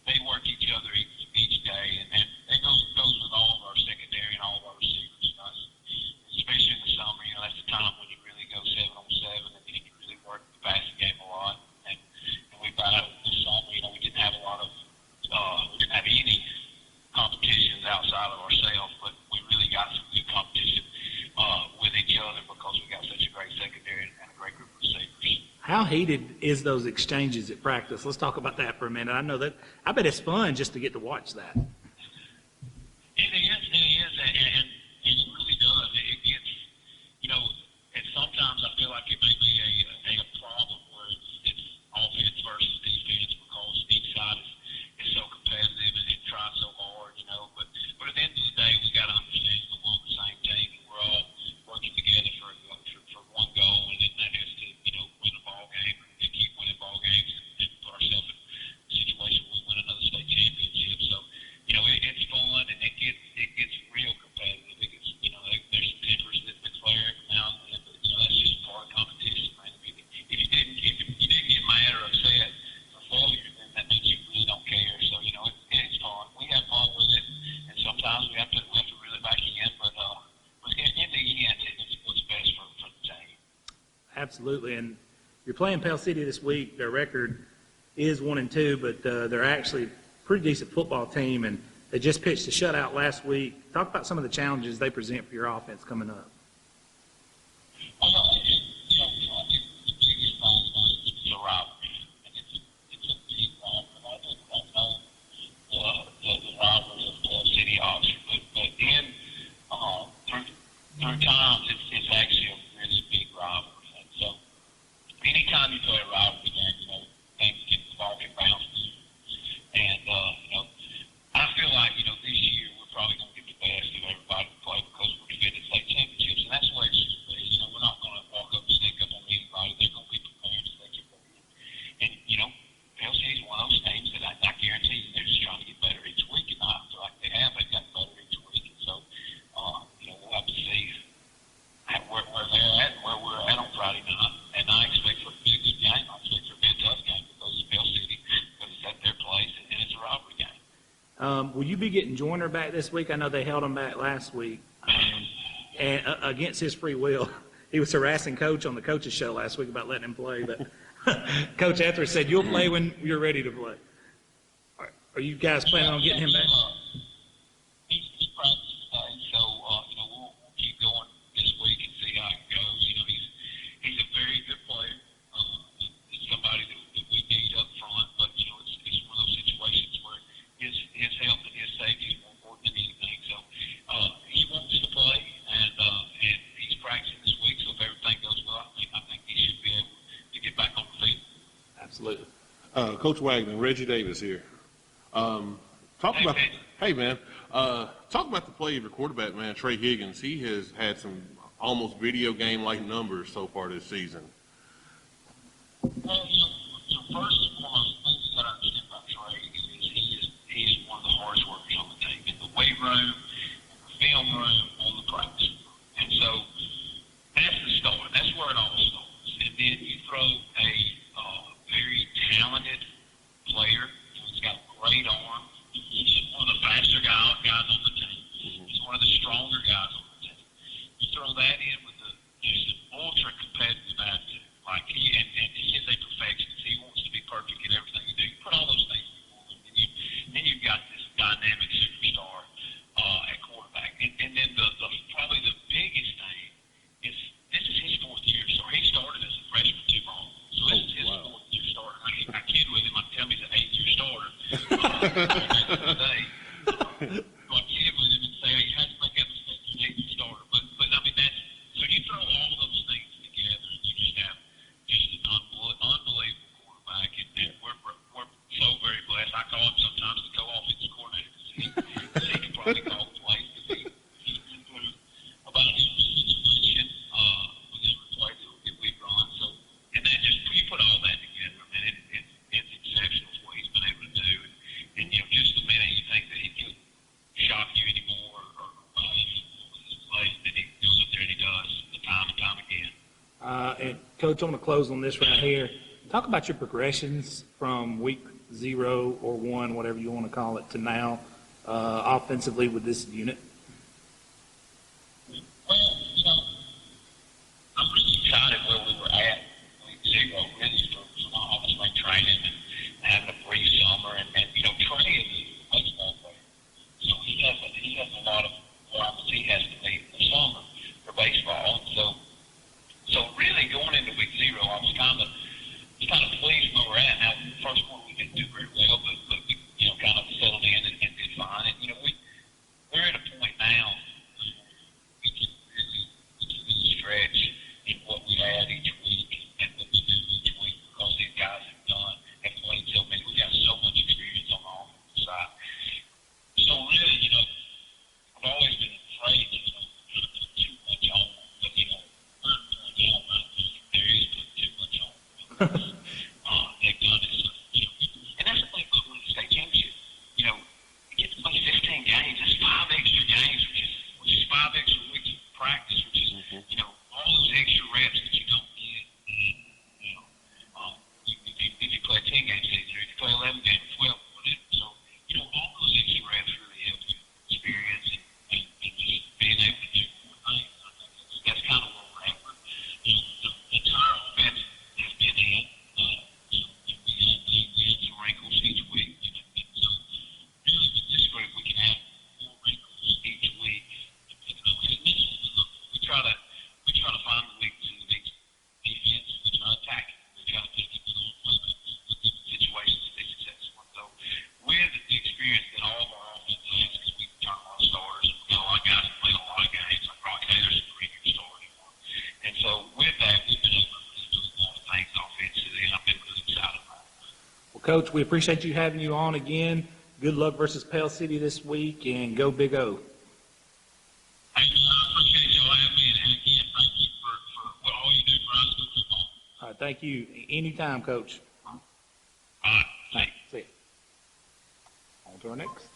They work each other each day, and it goes with all of our secondary and all of our receivers. Especially in the summer, that's the time when you really go 7-on-7 and you really work the passing game a lot. And we found out this summer, we didn't have a lot of, we didn't have any competitions outside of ourselves, but we really got some good competition with each other because we got such a great secondary and a great group of receivers. How heated is those exchanges at practice? Let's talk about that for a minute. I bet it's fun just to get to watch that. It is, and it really does. It gets, and sometimes I feel like it may be a problem where it's offense versus defense because each side is so competitive and tries so hard, But at the end of the day, we got to understand we're on the same team and we're all working together for one goal, and that is to win a ball game and keep winning ball games and put ourselves in a situation where we win another state championship. So it's fun and it gets real competitive. It gets there's some tempers that flare every now and then, but that's just part of competition, man. If you didn't get mad or upset for failure, then that means you really don't care. So it's fun. We have fun with it, and sometimes we have to reel it back in. But in the end, it's what's best for the team. Absolutely. And you're playing Pell City this week. Their record is 1-2, but they're actually a pretty decent football team, and they just pitched a shutout last week. Talk about some of the challenges they present for your offense coming up. I think the biggest thing is a rivalry, and it's a big rivalry. I don't know the rivalry of Pell City Oxford, but through times it's actually a really big rivalry. And so anytime you play a rivalry game, things get ball can bounce. And I feel like this year we're probably going to get the best of everybody to play because we're defending state championships, and that's the way it should be. We're not going to walk up and sneak up on anybody. They're going to be prepared so they can win. And Pell City is one of those teams that I guarantee you they're just trying to get better each week, and I feel like they have. They've gotten better each week, and so we'll have to see where they're at and where we're at on Friday night. And I expect for it to be a good game. I expect for it to be a tough game because it's Pell City, because it's at their place and it's a rivalry game. Will you be getting Joyner back this week? I know they held him back last week, and against his free will. He was harassing Coach on the coach's show last week about letting him play, but Coach Etheridge said, you'll play when you're ready to play. Are you guys planning on getting him back? He practiced today, so we'll keep going this week and see how it goes. He's a very good player. It's somebody that we need up front, but it's one of those situations where his health and his safety is more important than anything. So he wants to play, and he's practicing this week. So if everything goes well, I think he should be able to get back on the field. Absolutely. Coach Wagnon, Reggie Davis here. Talk about the play of your quarterback, man, Trey Higgins. He has had some almost video game-like numbers so far this season? Well, first and foremost, the thing you got to understand about Trey is he's one of the hardest workers on the team, in the weight room, in the film room, on the practice room. And so that's the start. That's where it all starts. And then you throw a very talented player who's got a great arm. He's one of the faster guys on the team. He's one of the stronger guys on the team. You throw that in with just an ultra competitive attitude. Like he is a perfectionist. He wants to be perfect in everything you do. You put all those things before him, and then you've got this dynamic superstar at quarterback. And then the probably the biggest thing is this is his fourth year. So he started as a freshman too long. So this is his fourth year starter. I kid with him. I tell him he's an 8-year starter. Today. So I kid with him and say he has to make that mistake. He's an 8-year starter. But I mean that's so you throw all those things together and you just have just an unbelievable quarterback, and we're so very blessed. I call him sometimes the co-offensive coordinator because he can probably call the plays because he's been through about every situation with every play that we've run. So, and that just you put all that together, man, it's exceptional what he's been able to do. And just the minute you think that he could shock you anymore or you with his plays, then he goes up there and he does time and time again. And Coach, I want to close on this right here. Talk about your progressions from week 0 or 1, whatever you want to call it, to now offensively with this unit. Well, I'm really excited where we were at week 0, really, from all the spring training and having a brief summer. And Trey is a baseball player. So he has a lot of requirements he has to meet in the summer for baseball. And so really going into week 0, I was kind of pleased where we're at. Now, first quarter we didn't do very well, but we kind of settled in and did fine. And we're at a point now we can really stretch in what we add each week and what we do each week because these guys have played so many. We got so much experience on the offensive side. So really, I've always been afraid to put too much on, but we're going down right now. There is too much on. They've done it. And that's the thing about winning the state championship. You get to play 15 games. That's 5 extra games, which is 5 extra weeks of practice, which is, all those extra reps that you don't get. If you play a 10-game season, or if you play 11 games, 12, whatever. So, all those extra reps really help you experience and just being able to do more things. I think that's kind of where we're at. The entire offense has been in. We had some wrinkles each week. And so, really, with this group, we can have more wrinkles each week. We try to find the weaknesses of each defense. We try to attack it. We try to pick it with our playmakers, put them in situations to be successful. So, with the experience that all of our offense has, because we've got a lot of starters, and we got a lot of guys that played a lot of games, like Rock Taylor's a 3-year starter. And so, with that, we've been able to do a lot of things offensively, and I've been really excited about it. Well, Coach, we appreciate you having you on again. Good luck versus Pale City this week, and go Big O. Hey, I appreciate y'all having me, and again, thank you for all you do for high school football. All right, thank you. Anytime, Coach. All right, Thanks. See you. On to our next.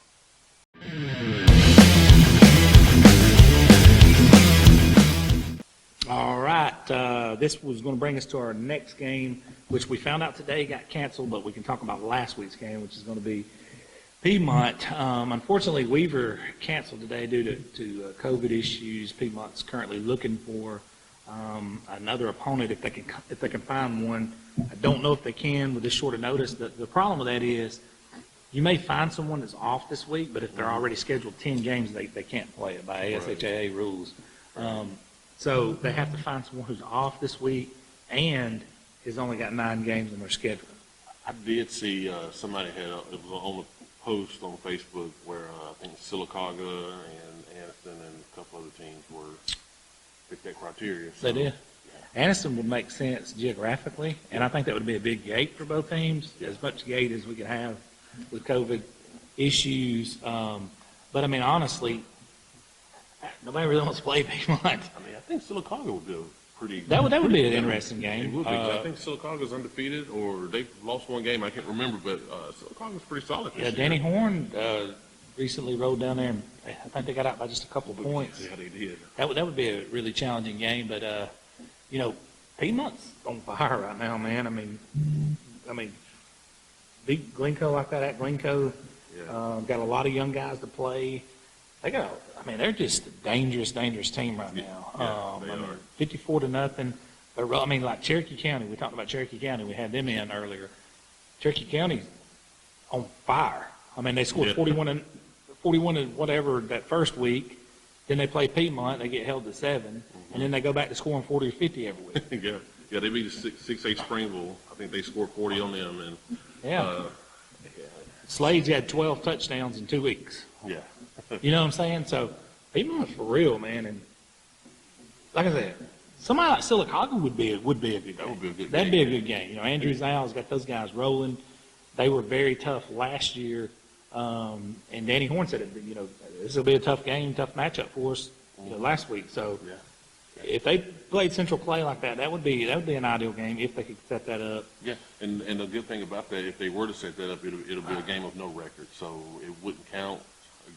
All right, this was going to bring us to our next game, which we found out today got canceled, but we can talk about last week's game, which is going to be Piedmont. Unfortunately, Weaver canceled today due to COVID issues. Piedmont's currently looking for another opponent if they can find one. I don't know if they can with this short of notice. The problem with that is you may find someone that's off this week, but if they're already scheduled 10 games, they can't play it by ASHA rules. So they have to find someone who's off this week and has only got 9 games in their schedule. I did see somebody it was on the post on Facebook where I think Sylacauga and Anniston and a couple other teams fit that criteria. So, They did. Yeah. Anniston would make sense geographically, and I think that would be a big gate for both teams, as much gate as we could have with COVID issues. But I mean, honestly, nobody really wants to play Piedmont. I mean, think Sylacauga would be a pretty. That would be an interesting game. It would be. I think Sylacauga's undefeated, or they've lost one game. I can't remember, but Sylacauga's pretty solid. Yeah, Danny Horn recently rode down there, and I think they got out by just a couple of points. Yeah, they did. That would be a really challenging game, but you know, Piedmont's on fire right now, man. I mean, beat Glencoe like that at Glencoe. Yeah. Got a lot of young guys to play. They're just a dangerous team right now. They are. 54-0. Like Cherokee County, we talked about Cherokee County. We had them in earlier. Cherokee County's on fire. I mean, they scored 41 and whatever that first week. Then they play Piedmont. They get held to 7, and then they go back to scoring 40 or 50 every week. Yeah, they beat 6-8 Springville. I think they scored 40 on them, and Slade's had 12 touchdowns in 2 weeks. Yeah. You know what I'm saying? So Piedmont's for real, man. And like I said, somebody like Sylacauga would be a good game. That would be a good That'd game. be a good game. You know, Andrew Zal's got those guys rolling. They were very tough last year. And Danny Horn said, this will be a tough game, tough matchup for us last week. So if they played Central Clay like that, that would be an ideal game if they could set that up. Yeah, and the good thing about that, if they were to set that up, it'll be a game of no record, so it wouldn't count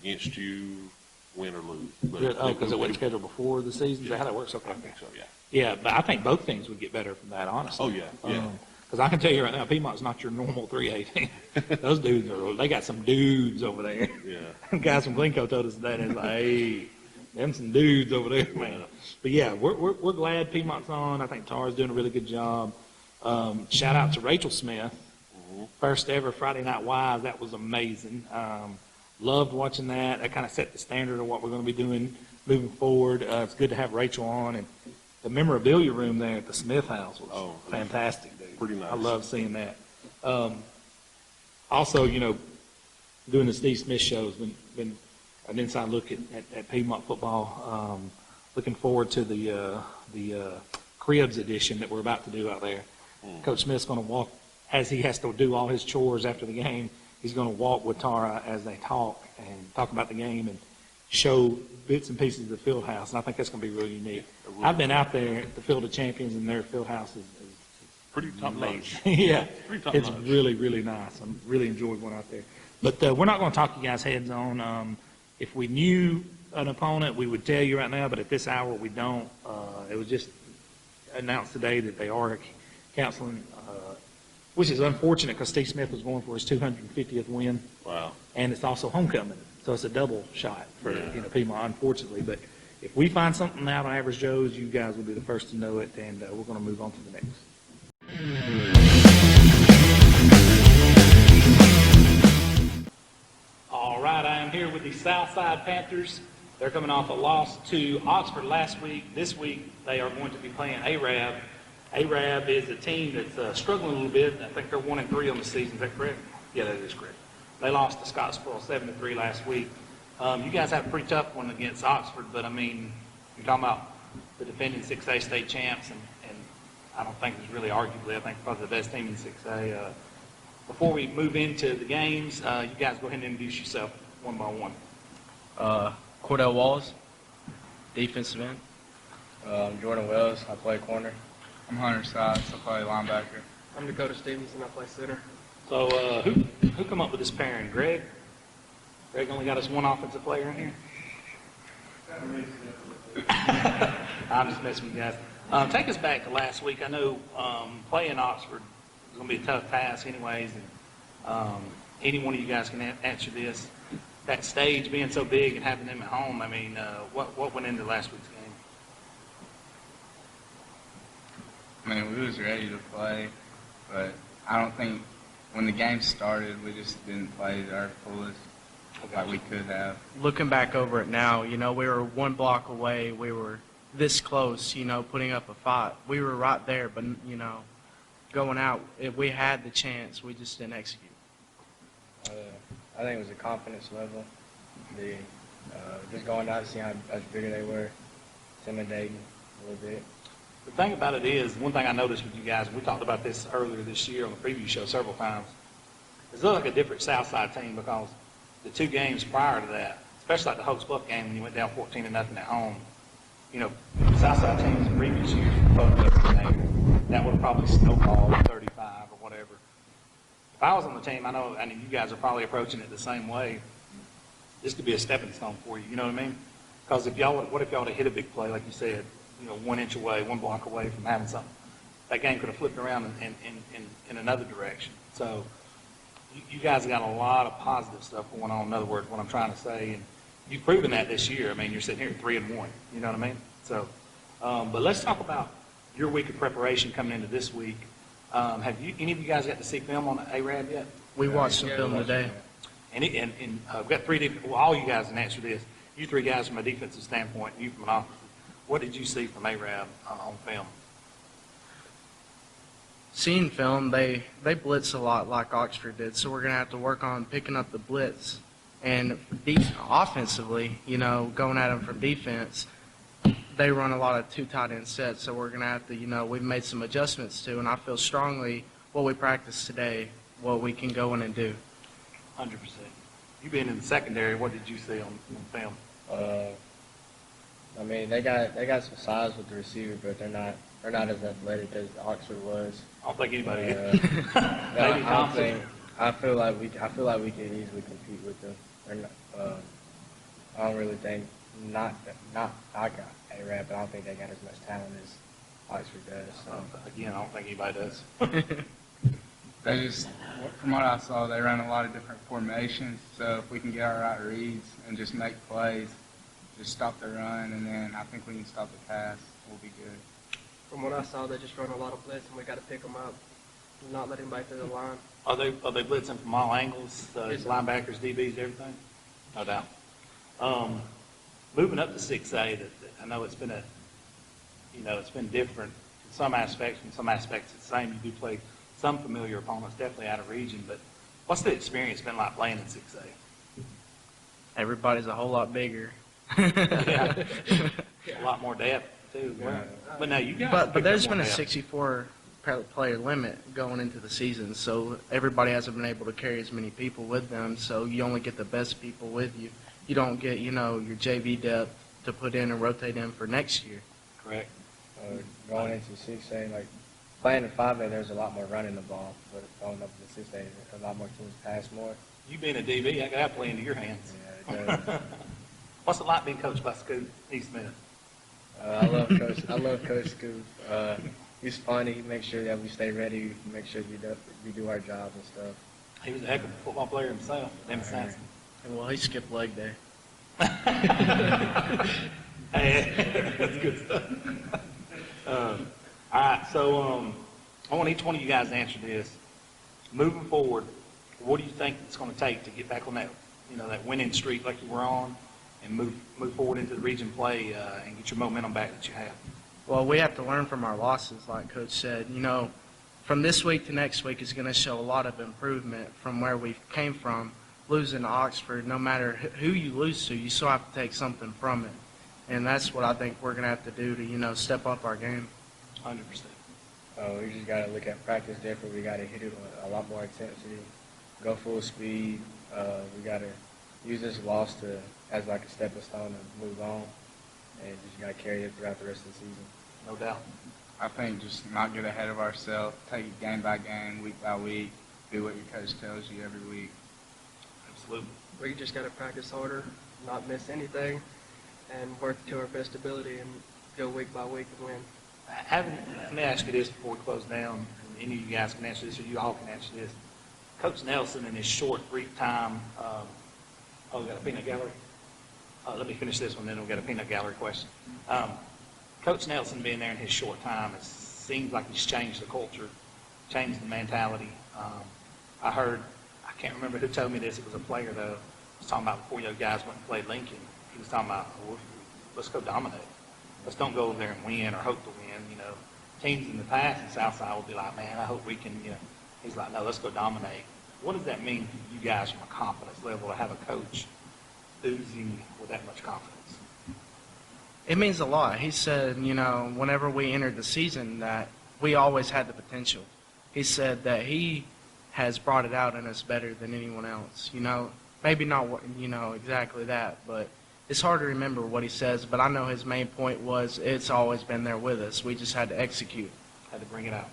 against you, win or lose. Because it wasn't scheduled before the season? Is that how that works? Okay. I think so, yeah. Yeah, but I think both things would get better from that, honestly. Oh, yeah. Because I can tell you right now, Piedmont's not your normal 3A team. Those dudes they got some dudes over there. Yeah. Guys from Glencoe told us that. It's like, hey, them some dudes over there, man. But yeah, we're glad Piedmont's on. I think Tara's doing a really good job. Shout out to Rachel Smith. First ever Friday Night Wives. That was amazing. Loved watching that. That kind of set the standard of what we're going to be doing moving forward. It's good to have Rachel on. And the memorabilia room there at the Smith house was fantastic, dude. Pretty nice. I love seeing that. Also, doing the Steve Smith show has been an inside look at Piedmont football. Looking forward to the Cribs edition that we're about to do out there. Coach Smith's going to walk, as he has to do all his chores after the game, he's going to walk with Tara as they talk about the game and show bits and pieces of the field house. And I think that's going to be really unique. I've been out there at the Field of Champions, and their field house is pretty top notch. Yeah, Pretty top it's notch. really, really nice. I'm really enjoyed going out there. But we're not going to talk you guys' heads on. If we knew an opponent, we would tell you right now, but at this hour, we don't. It was just announced today that they are counseling, which is unfortunate because Steve Smith was going for his 250th win. Wow. And it's also homecoming, so it's a double shot for Piedmont, unfortunately. But if we find something out on Average Joe's, you guys will be the first to know it, and we're going to move on to the next. All right, I am here with the Southside Panthers. They're coming off a loss to Oxford last week. This week, they are going to be playing Arab. Arab is a team that's struggling a little bit. I think they're 1-3 on the season. Is that correct? Yeah, that is correct. They lost to Scottsboro 7-3 last week. You guys had a pretty tough one against Oxford, but I mean, you're talking about the defending 6A state champs, and I don't think it's really arguably, I think probably the best team in 6A. Before we move into the games, you guys go ahead and introduce yourself one by one. Cordell Walls, defensive end. I'm Jordan Wells, I play corner. I'm Hunter Sides, I play linebacker. I'm Dakota Stevenson, I play center. So who come up with this pairing? Greg? Greg only got us one offensive player in here? I'm just messing with you guys. Take us back to last week. I know playing Oxford is going to be a tough task anyways. And, any one of you guys can answer this. That stage being so big and having them at home, I mean, what went into last week's game? I mean, we was ready to play, but I don't think when the game started, we just didn't play our fullest like we could have. Looking back over it now, we were one block away. We were this close, putting up a fight. We were right there, but, going out, if we had the chance, we just didn't execute. I think it was a confidence level. Just going out to see how much bigger they were, intimidating a little bit. The thing about it is, one thing I noticed with you guys, and we talked about this earlier this year on the preview show several times, is it looked like a different Southside team because the two games prior to that, especially like the Hokes Bluff game when you went down 14-0 at home, you know, Southside teams in previous years poked up the game. That would have probably snowballed 35 or whatever. If I was on the team, I know, you guys are probably approaching it the same way. This could be a stepping stone for you, you know what I mean? Because what if y'all would have hit a big play, like you said, 1 inch away, 1 block away from having something? That game could have flipped around in another direction. So you guys got a lot of positive stuff going on, in other words, what I'm trying to say. And you've proven that this year. I mean, you're sitting here at 3-1, you know what I mean? So, but let's talk about your week of preparation coming into this week. Have any of you guys got to see film on Arab yet? We watched some film today. And we've got all you guys can answer this. You three guys from a defensive standpoint, you from an offensive. What did you see from Arab on film? Seeing film, they blitz a lot like Oxford did, so we're going to have to work on picking up the blitz. And offensively, going at them from defense, they run a lot of 2 tight end sets, so we're going to have to, we've made some adjustments to, and I feel strongly what we practiced today, what we can go in and do. 100%. You being in the secondary, what did you see on film? I mean, they got some size with the receiver, but they're not as athletic as Oxford was. I don't think anybody is. Maybe Thompson. I feel like we can easily compete with them. They're not, I don't really think I got Arab, but I don't think they got as much talent as Oxford does. So. Again, I don't think anybody does. They from what I saw, they run a lot of different formations. So if we can get our right reads and just make plays, just stop the run, and then I think we can stop the pass, we'll be good. From what I saw, they just run a lot of blitz, and we got to pick them up, and not let anybody through the line. Are they blitzing from all angles, linebackers, DBs, everything? No doubt. Moving up to 6A, I know it's been it's been different in some aspects. In some aspects, it's the same. You do play some familiar opponents, definitely out of region. But what's the experience been like playing in 6A? Everybody's a whole lot bigger. Yeah. A lot more depth too. Yeah. But now you guys. But there's been a 64 player limit going into the season, so everybody hasn't been able to carry as many people with them. So you only get the best people with you. You don't get your JV depth to put in and rotate in for next year. Correct. Going into 6A, like playing in 5A, there's a lot more running the ball, but going up to 6A, a lot more teams pass more. You being a DB, I got to play into your hands. Yeah, it does. What's it like being coached by Scoot Smith? I love Coach Scoot. He's funny. He makes sure that we stay ready. He makes sure we do our jobs and stuff. He was a heck of a football player himself. Well, he skipped leg day. Hey, that's good stuff. All right, so I want each one of you guys to answer this. Moving forward, what do you think it's going to take to get back on that, that winning streak like you were on, and move forward into the region play and get your momentum back that you have? Well, we have to learn from our losses, like Coach said. From this week to next week is going to show a lot of improvement from where we came from. Losing to Oxford, no matter who you lose to, you still have to take something from it. And that's what I think we're going to have to do to, step up our game. 100%. We just got to look at practice different. We got to hit it with a lot more intensity, go full speed. We got to use this loss as like a stepping stone to move on, and just got to carry it throughout the rest of the season. No doubt. I think just not get ahead of ourselves, take it game by game, week by week, do what your coach tells you every week. Absolutely. We just got to practice harder, not miss anything, and work to our best ability and go week by week and win. Let me ask you this before we close down. Any of you guys can answer this, or you all can answer this. Coach Nelson, in his short, brief time, we got a peanut gallery? Let me finish this one, then we'll get a peanut gallery question. Coach Nelson being there in his short time, it seems like he's changed the culture, changed the mentality. I can't remember who told me this, it was a player though, was talking about before you guys went and played Lincoln. He was talking about, let's go dominate. Let's don't go over there and win or hope to win. Teams in the past in Southside will be like, man, I hope we can, He's like, no, let's go dominate. What does that mean for you guys from a confidence level to have a coach oozing with that much confidence? It means a lot. He said, whenever we entered the season that we always had the potential. He said that he has brought it out in us better than anyone else. Maybe not, exactly that, but it's hard to remember what he says, but I know his main point was it's always been there with us. We just had to execute, had to bring it out.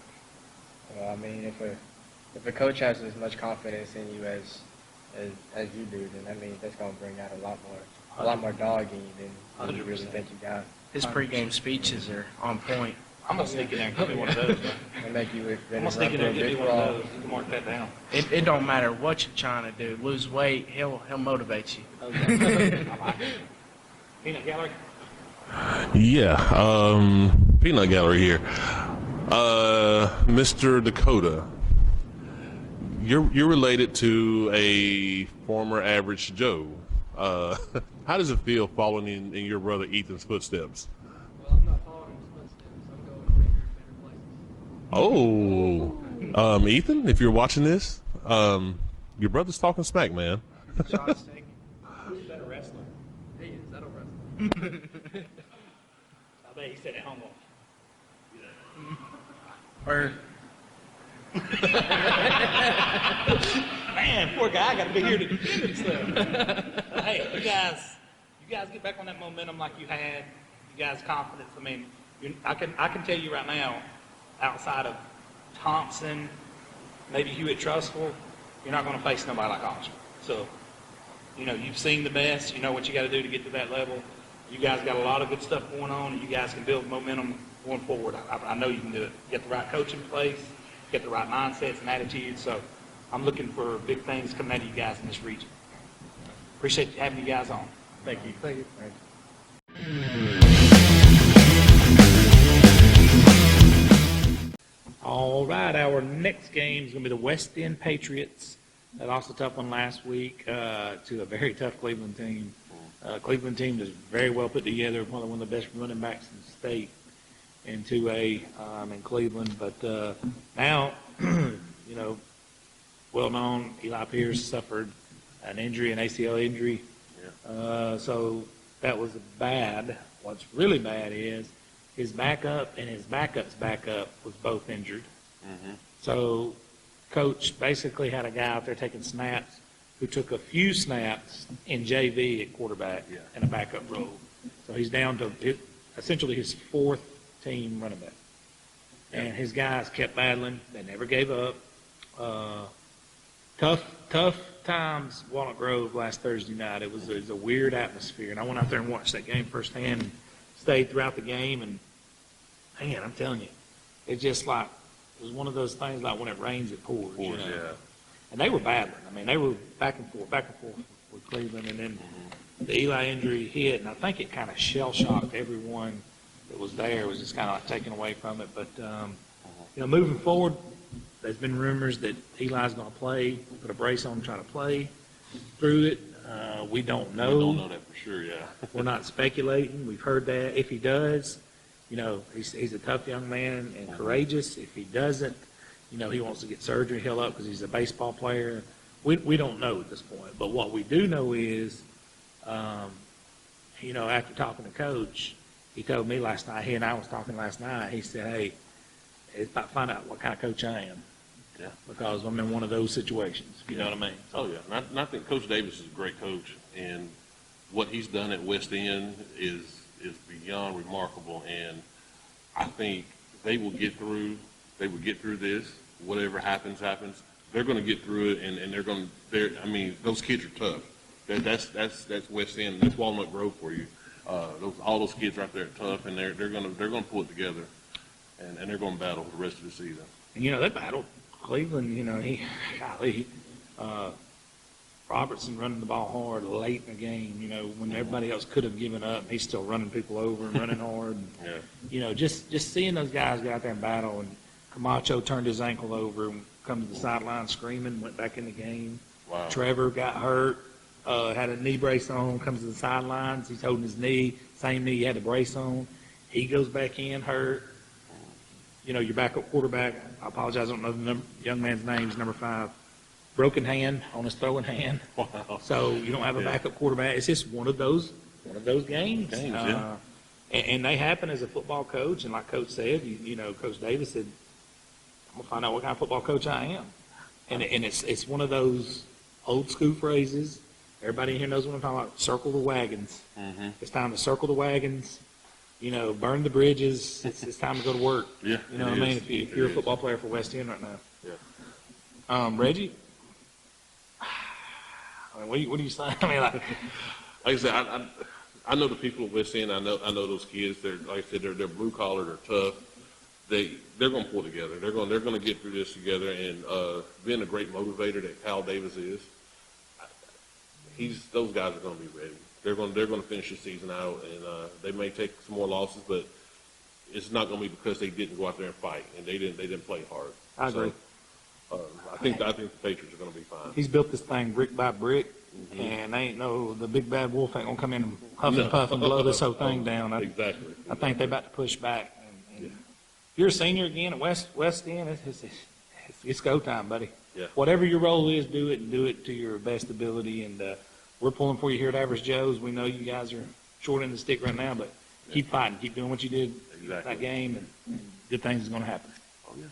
Well, I mean, if a coach has as much confidence in you as you do, then I mean that's going to bring out a lot more dog in you than you really think you got. His pregame speeches are on point. I'm gonna sneak in there and give me one of those. They make you ready I'm gonna sneak in there and give me one of those. You can mark that down. It don't matter what you're trying to do. Lose weight, he'll motivate you. Peanut gallery. Yeah, Peanut Gallery here. Mr. Dakota, you're related to a former average Joe. How does it feel following in your brother Ethan's footsteps? Well, I'm not following his footsteps. I'm going bigger and better places. Oh, Ethan, if you're watching this, your brother's talking smack, man. Who's better wrestler? He is. I don't wrestle. I bet he said at home. Or Man, poor guy got to be here to defend himself. Hey, you guys get back on that momentum like you had. You guys' confidence. I mean, I can tell you right now, outside of Thompson, maybe Hewitt Trustful, you're not going to face nobody like Oxford. So, you've seen the best. You know what you got to do to get to that level. You guys got a lot of good stuff going on, and you guys can build momentum going forward. I know you can do it. Get the right coach in place, get the right mindsets and attitudes. So I'm looking for big things coming out of you guys in this region. Appreciate having you guys on. Thank you. Thank you. All right, our next game is going to be the West End Patriots. They lost a tough one last week to a very tough Cleveland team. Cleveland team is very well put together, one of the best running backs in the state in 2A in Cleveland. But now, well-known Eli Pierce suffered an injury, an ACL injury. So that was bad. What's really bad is his backup and his backup's backup was both injured. So coach basically had a guy out there taking snaps who took a few snaps in JV at quarterback in a backup role. So he's down to essentially his fourth team running back. And his guys kept battling. They never gave up. Tough times, Walnut Grove last Thursday night. It was a weird atmosphere. And I went out there and watched that game firsthand and stayed throughout the game. And, man, I'm telling you, it's just like, it was one of those things like when it rains, it pours. And they were battling. I mean, they were back and forth with Cleveland. And then the Eli injury hit, and I think it kind of shell-shocked everyone that was there. It was just kind of like taken away from it. But, moving forward, there's been rumors that Eli's going to play, put a brace on and try to play through it. We don't know. We don't know that for sure, We're not speculating. We've heard that. If he does, he's a tough young man and courageous. If he doesn't, he wants to get surgery heal up because he's a baseball player. We don't know at this point. But what we do know is, after talking to Coach, he told me last night, he and I was talking last night, he said, hey, it's about to find out what kind of coach I am. Because I'm in one of those situations. You know what I mean? Oh, yeah. And I think Coach Davis is a great coach. And what he's done at West End is beyond remarkable. And I think they will get through. They will get through this. Whatever happens. They're going to get through it, and those kids are tough. That's West End. That's Walnut Grove for you. All those kids right there are tough, and they're going to pull it together, and they're going to battle the rest of the season. And they battled Cleveland. Robertson running the ball hard late in the game. When everybody else could have given up, he's still running people over and running hard. And, just seeing those guys get out there and battle. And Camacho turned his ankle over and come to the sideline screaming, went back in the game. Wow. Trevor got hurt, had a knee brace on, comes to the sidelines. He's holding his knee, same knee he had a brace on. He goes back in, hurt. Your backup quarterback, I apologize, I don't know the young man's name, is number 5. Broken hand on his throwing hand. Wow. So you don't have a backup quarterback. It's just one of those games. And they happen as a football coach. And like Coach said, Coach Davis said, I'm gonna find out what kind of football coach I am. And it's one of those old school phrases. everybody in here knows what I'm talking about. Circle the wagons. It's time to circle the wagons. You know, burn the bridges. It's time to go to work. Yeah, You know it what I mean? is. If you're a football player for West End right now. Yeah. Reggie? I mean, what do you say? I mean, like I said, I know the people at West End. I know those kids. They're, like I said, they're blue collar. They're tough. They're going to pull together. They're going to get through this together. And being a great motivator that Kyle Davis is, those guys are going to be ready. They're going to finish the season out, and they may take some more losses, but it's not going to be because they didn't go out there and fight and they didn't play hard. I agree. So, I think the Patriots are going to be fine. he's built this thing brick by brick, and the big bad wolf ain't gonna come in and huff and puff and blow this whole thing down. Exactly. I think they're about to push back. And if you're a senior again at West End, it's go time, buddy. Yeah. Whatever your role is, do it and do it to your best ability. And we're pulling for you here at Average Joe's. We know you guys are short end of the stick right now, but keep fighting, keep doing what you did Exactly. that game, and good things are gonna happen. Oh yeah.